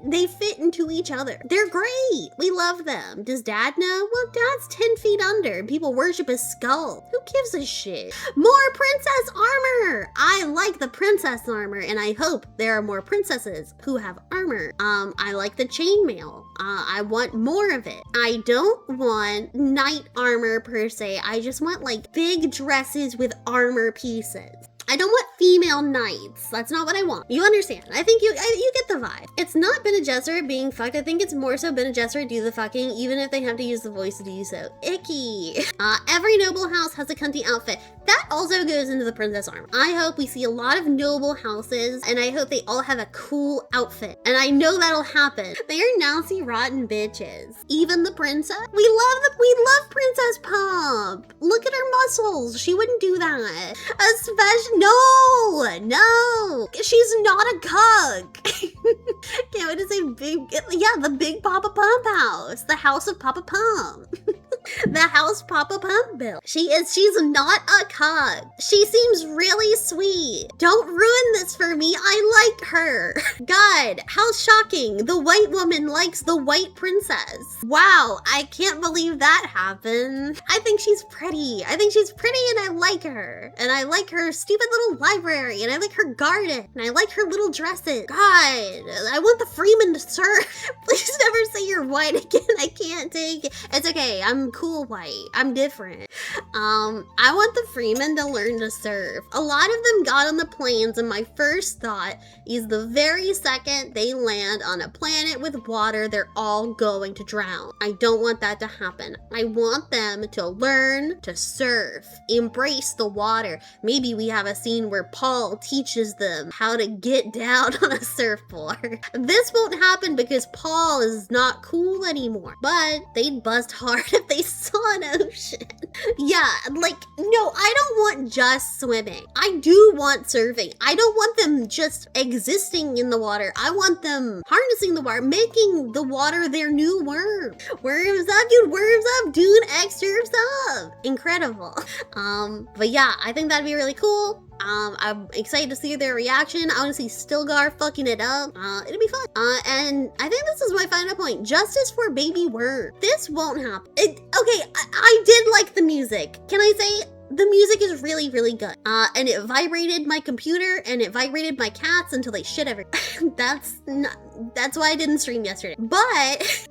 They fit into each other. They're great. We love them. Does dad know? Well, dad's 10 feet under and people worship his skull. Who gives a shit? More princess armor. I like the princess armor and I hope there are more princesses who have armor. I like the chainmail. I want more of it. I don't want knight armor per se. I just want like big dresses with armor pieces. I don't want female knights. That's not what I want. You understand. I think you get the vibe. It's not Bene Gesserit being fucked. I think it's more so Bene Gesserit do the fucking, even if they have to use the voice to do so. Icky. Every noble house has a cunty outfit. That also goes into the princess armor. I hope we see a lot of noble houses and I hope they all have a cool outfit. And I know that'll happen. They are nasty, rotten bitches. Even the princess. We love Princess Pump. Look at her muscles. She wouldn't do that. Especially, no. She's not a cuck. Can't wait to say the big Papa Pump house. The house of Papa Pump. The house Papa Pump built. She's not a cuck. She seems really sweet. Don't ruin this for me. I like her. God, how shocking. The white woman likes the white princess. Wow, I can't believe that happened. I think she's pretty. And I like her. And I like her stupid little library. And I like her garden. And I like her little dresses. God, I want the Freeman to serve. Please never say you're white again. I can't take it. It's okay. I'm cool white. I'm different. I want the Freeman to learn to surf. A lot of them got on the planes and my first thought is the very second they land on a planet with water, they're all going to drown. I don't want that to happen. I want them to learn to surf, embrace the water. Maybe we have a scene where Paul teaches them how to get down on a surfboard. This won't happen because Paul is not cool anymore, but they'd bust hard if they saw an ocean. Yeah, like, no, I don't want just swimming. I do want surfing. I don't want them just existing in the water. I want them harnessing the water, making the water their new worm. Worms up, dude, worms up, Dune X surfs up. Incredible. But yeah, I think that'd be really cool. I'm excited to see their reaction. I want to see Stilgar fucking it up. It'll be fun. And I think this is my final point. Justice for Baby Worm. This won't happen. I did like the music. Can I say the music is really, really good. And it vibrated my computer and it vibrated my cats until they shit everywhere. That's why I didn't stream yesterday. But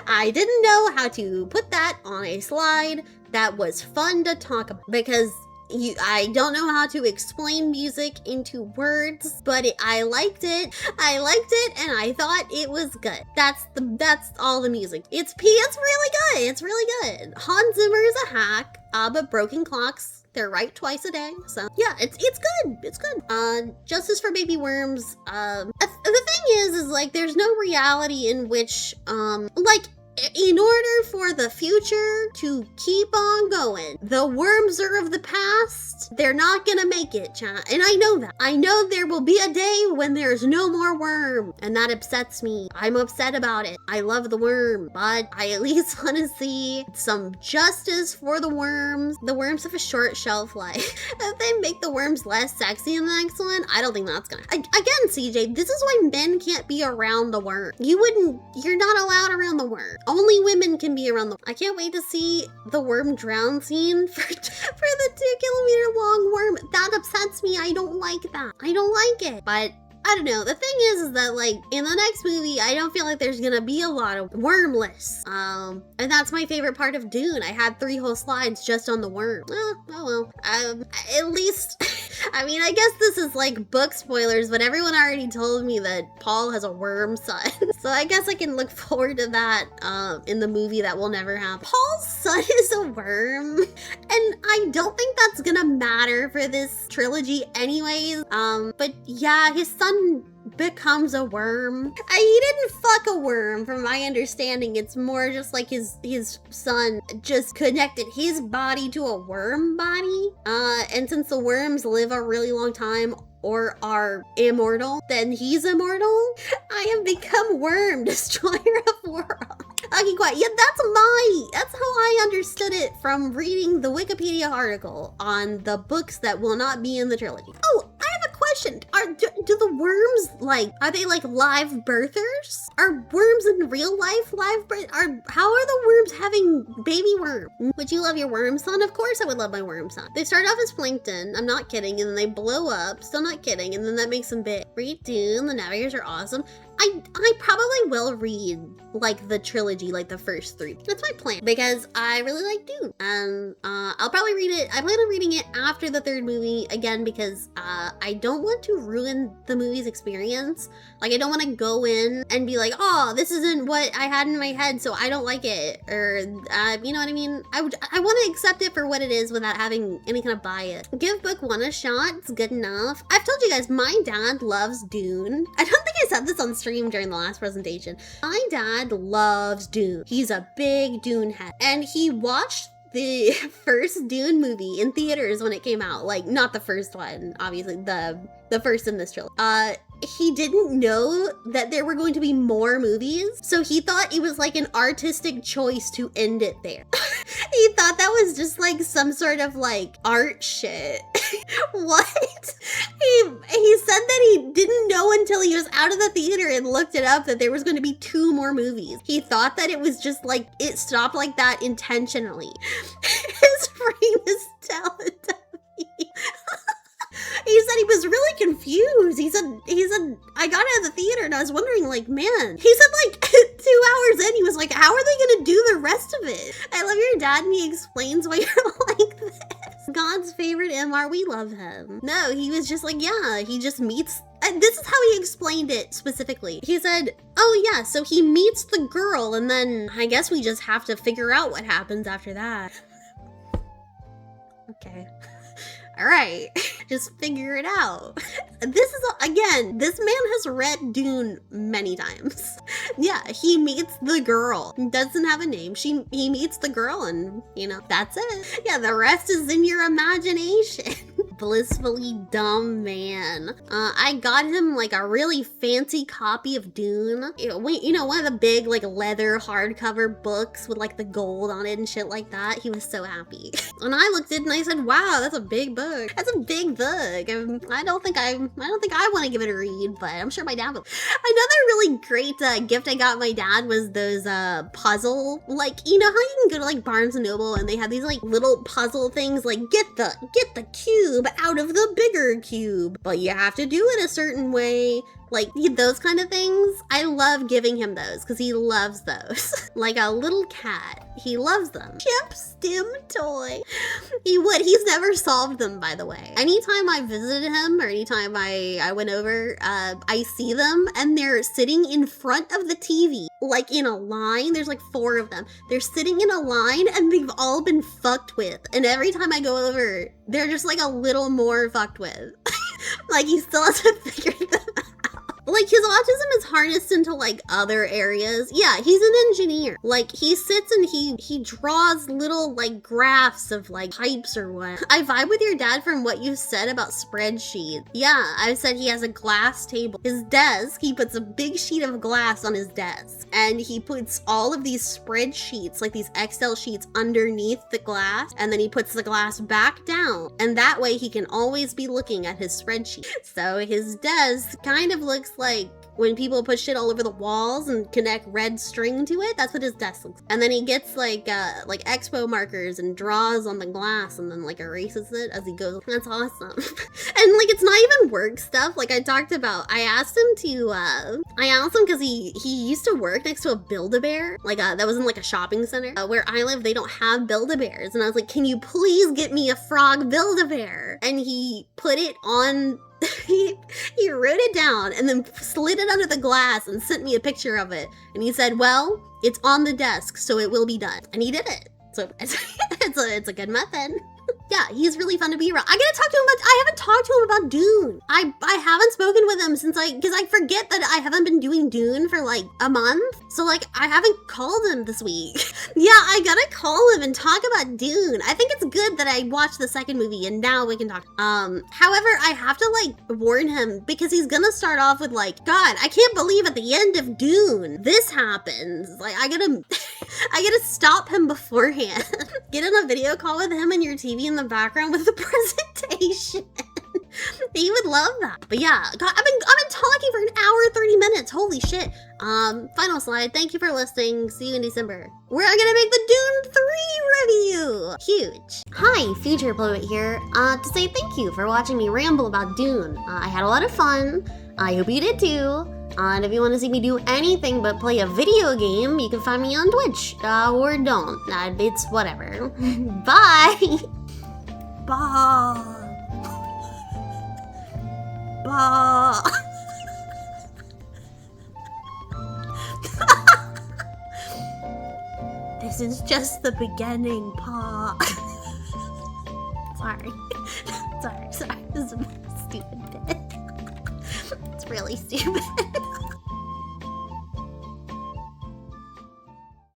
I didn't know how to put that on a slide that was fun to talk about because I don't know how to explain music into words, but I liked it. And I thought it was good. That's all the music. It's really good. It's really good. Hans Zimmer is a hack, but Broken Clocks, they're right twice a day. So yeah, it's good. It's good. Justice for Baby Worms. The thing is like there's no reality in which like in order for the future to keep on going, the worms are of the past. They're not gonna make it, chat. And I know that. I know there will be a day when there's no more worm, and that upsets me. I'm upset about it. I love the worm, but I at least want to see some justice for the worms. The worms have a short shelf life. If they make the worms less sexy in the next one, I don't think that's gonna. Again, CJ, this is why men can't be around the worm. You're not allowed around the worm. Only women can be around the. I can't wait to see the worm drown scene for the 2-kilometer long worm. That upsets me. I don't like that. I don't like it. But I don't know. The thing is that like in the next movie, I don't feel like there's gonna be a lot of wormless. And that's my favorite part of Dune. I had 3 whole slides just on the worm. Oh well. At least, I mean, I guess this is like book spoilers, but everyone already told me that Paul has a worm son. So I guess I can look forward to that in the movie that will never happen. Paul's son is a worm, and I don't think that's gonna matter for this trilogy anyways. But yeah, his son becomes a worm. He didn't fuck a worm from my understanding. It's more just like his son just connected his body to a worm body. And since the worms live a really long time or are immortal, then he's immortal. I have become worm, destroyer of worlds. Okay, quiet. Yeah, that's how I understood it from reading the Wikipedia article on the books that will not be in the trilogy. Oh, I have a question. Do the worms are they like live birthers? Are worms in real life live birth? How are the worms having baby worms? Would you love your worm son? Of course I would love my worm son. They start off as plankton, I'm not kidding, and then they blow up, still not kidding, and then that makes them big. Read Dune, the Navigators are awesome. I probably will read like the trilogy, like the first 3. That's my plan because I really like Dune, and I'll probably read it. I plan on reading it after the 3rd movie again because I don't want to ruin the movie's experience. Like I don't want to go in and be like, oh, this isn't what I had in my head, so I don't like it, or you know what I mean. I want to accept it for what it is without having any kind of bias. Give book 1 a shot. It's good enough. I've told you guys, my dad loves Dune. I don't think I said this on stream during the last presentation. My dad loves Dune. He's a big Dune head, and he watched the first Dune movie in theaters when it came out. Like, not the first one, obviously, the first in this trilogy. He didn't know that there were going to be more movies, so he thought it was like an artistic choice to end it there. He thought that was just like some sort of like art shit. What? He said that he didn't know until he was out of the theater and looked it up that there was going to be 2 more movies. He thought that it was just like, it stopped like that intentionally. His brain is telling me. He said he was really confused. He said, I got out of the theater and I was wondering, like, man, he said like 2 hours in, he was like, how are they gonna do the rest of it? I love your dad, and he explains why you're like this. God's favorite MR, we love him. No, he was just like, yeah, he just meets, and this is how he explained it specifically. He said, oh yeah, so he meets the girl, and then I guess we just have to figure out what happens after that. Okay. All right, just figure it out. This is, again, this man has read Dune many times. Yeah, he meets the girl. Doesn't have a name. He meets the girl, and, you know, that's it. Yeah, the rest is in your imagination. Blissfully dumb man. I got him like a really fancy copy of Dune. You know, one of the big like leather hardcover books with like the gold on it and shit like that. He was so happy. And I looked at it and I said, wow, that's a big book. That's a big book. I don't think I want to give it a read, but I'm sure my dad will. Another really great gift I got my dad was those puzzle, like, you know how you can go to like Barnes and Noble and they have these like little puzzle things, like get the cube out of the bigger cube, but you have to do it a certain way. Like those kind of things. I love giving him those because he loves those. Like a little cat. He loves them. Chip stim toy. He would. He's never solved them, by the way. Anytime I visited him or anytime I went over, I see them and they're sitting in front of the TV, like in a line. There's like 4 of them. They're sitting in a line and they've all been fucked with. And every time I go over, they're just like a little more fucked with. Like he still hasn't figured them out. Like, his autism is harnessed into, like, other areas. Yeah, he's an engineer. Like, he sits and he draws little, like, graphs of, like, pipes or what. I vibe with your dad from what you said about spreadsheets. Yeah, I said he has a glass table. His desk, he puts a big sheet of glass on his desk. And he puts all of these spreadsheets, like these Excel sheets, underneath the glass. And then he puts the glass back down. And that way he can always be looking at his spreadsheet. So his desk kind of looks like when people put shit all over the walls and connect red string to it. That's what his desk looks like. And then he gets like expo markers and draws on the glass and then like erases it as he goes. That's awesome. And like, it's not even work stuff. Like I talked about, I asked him because he used to work next to a Build-A-Bear, like that was in like a shopping center. Where I live, they don't have Build-A-Bears. And I was like, can you please get me a frog Build-A-Bear? And he put it on, he wrote it down and then slid it under the glass and sent me a picture of it. And he said, well, it's on the desk, so it will be done. And he did it. So it's a good method. Yeah, he's really fun to be around. I gotta talk to him about, I haven't talked to him about Dune. I haven't spoken with him since because I forget that I haven't been doing Dune for like a month. So like, I haven't called him this week. Yeah, I gotta call him and talk about Dune. I think it's good that I watched the second movie and now we can talk. However, I have to like warn him because he's gonna start off with like, God, I can't believe at the end of Dune, this happens. Like, I gotta stop him beforehand. Get on a video call with him and your TV in the background with the presentation. He would love that. But yeah, God, I've been talking for an hour 30 minutes. Holy shit. Final slide. Thank you for listening. See you in December. We're gonna make the Dune 3 review. Huge. Hi, Future Poet here. To say thank you for watching me ramble about Dune. I had a lot of fun. I hope you did too. And if you want to see me do anything but play a video game, you can find me on Twitch. Or don't. It's whatever. Bye. Bah. Bah. This is just the beginning, Pa. Sorry. Sorry. This is a stupid bit. It's really stupid.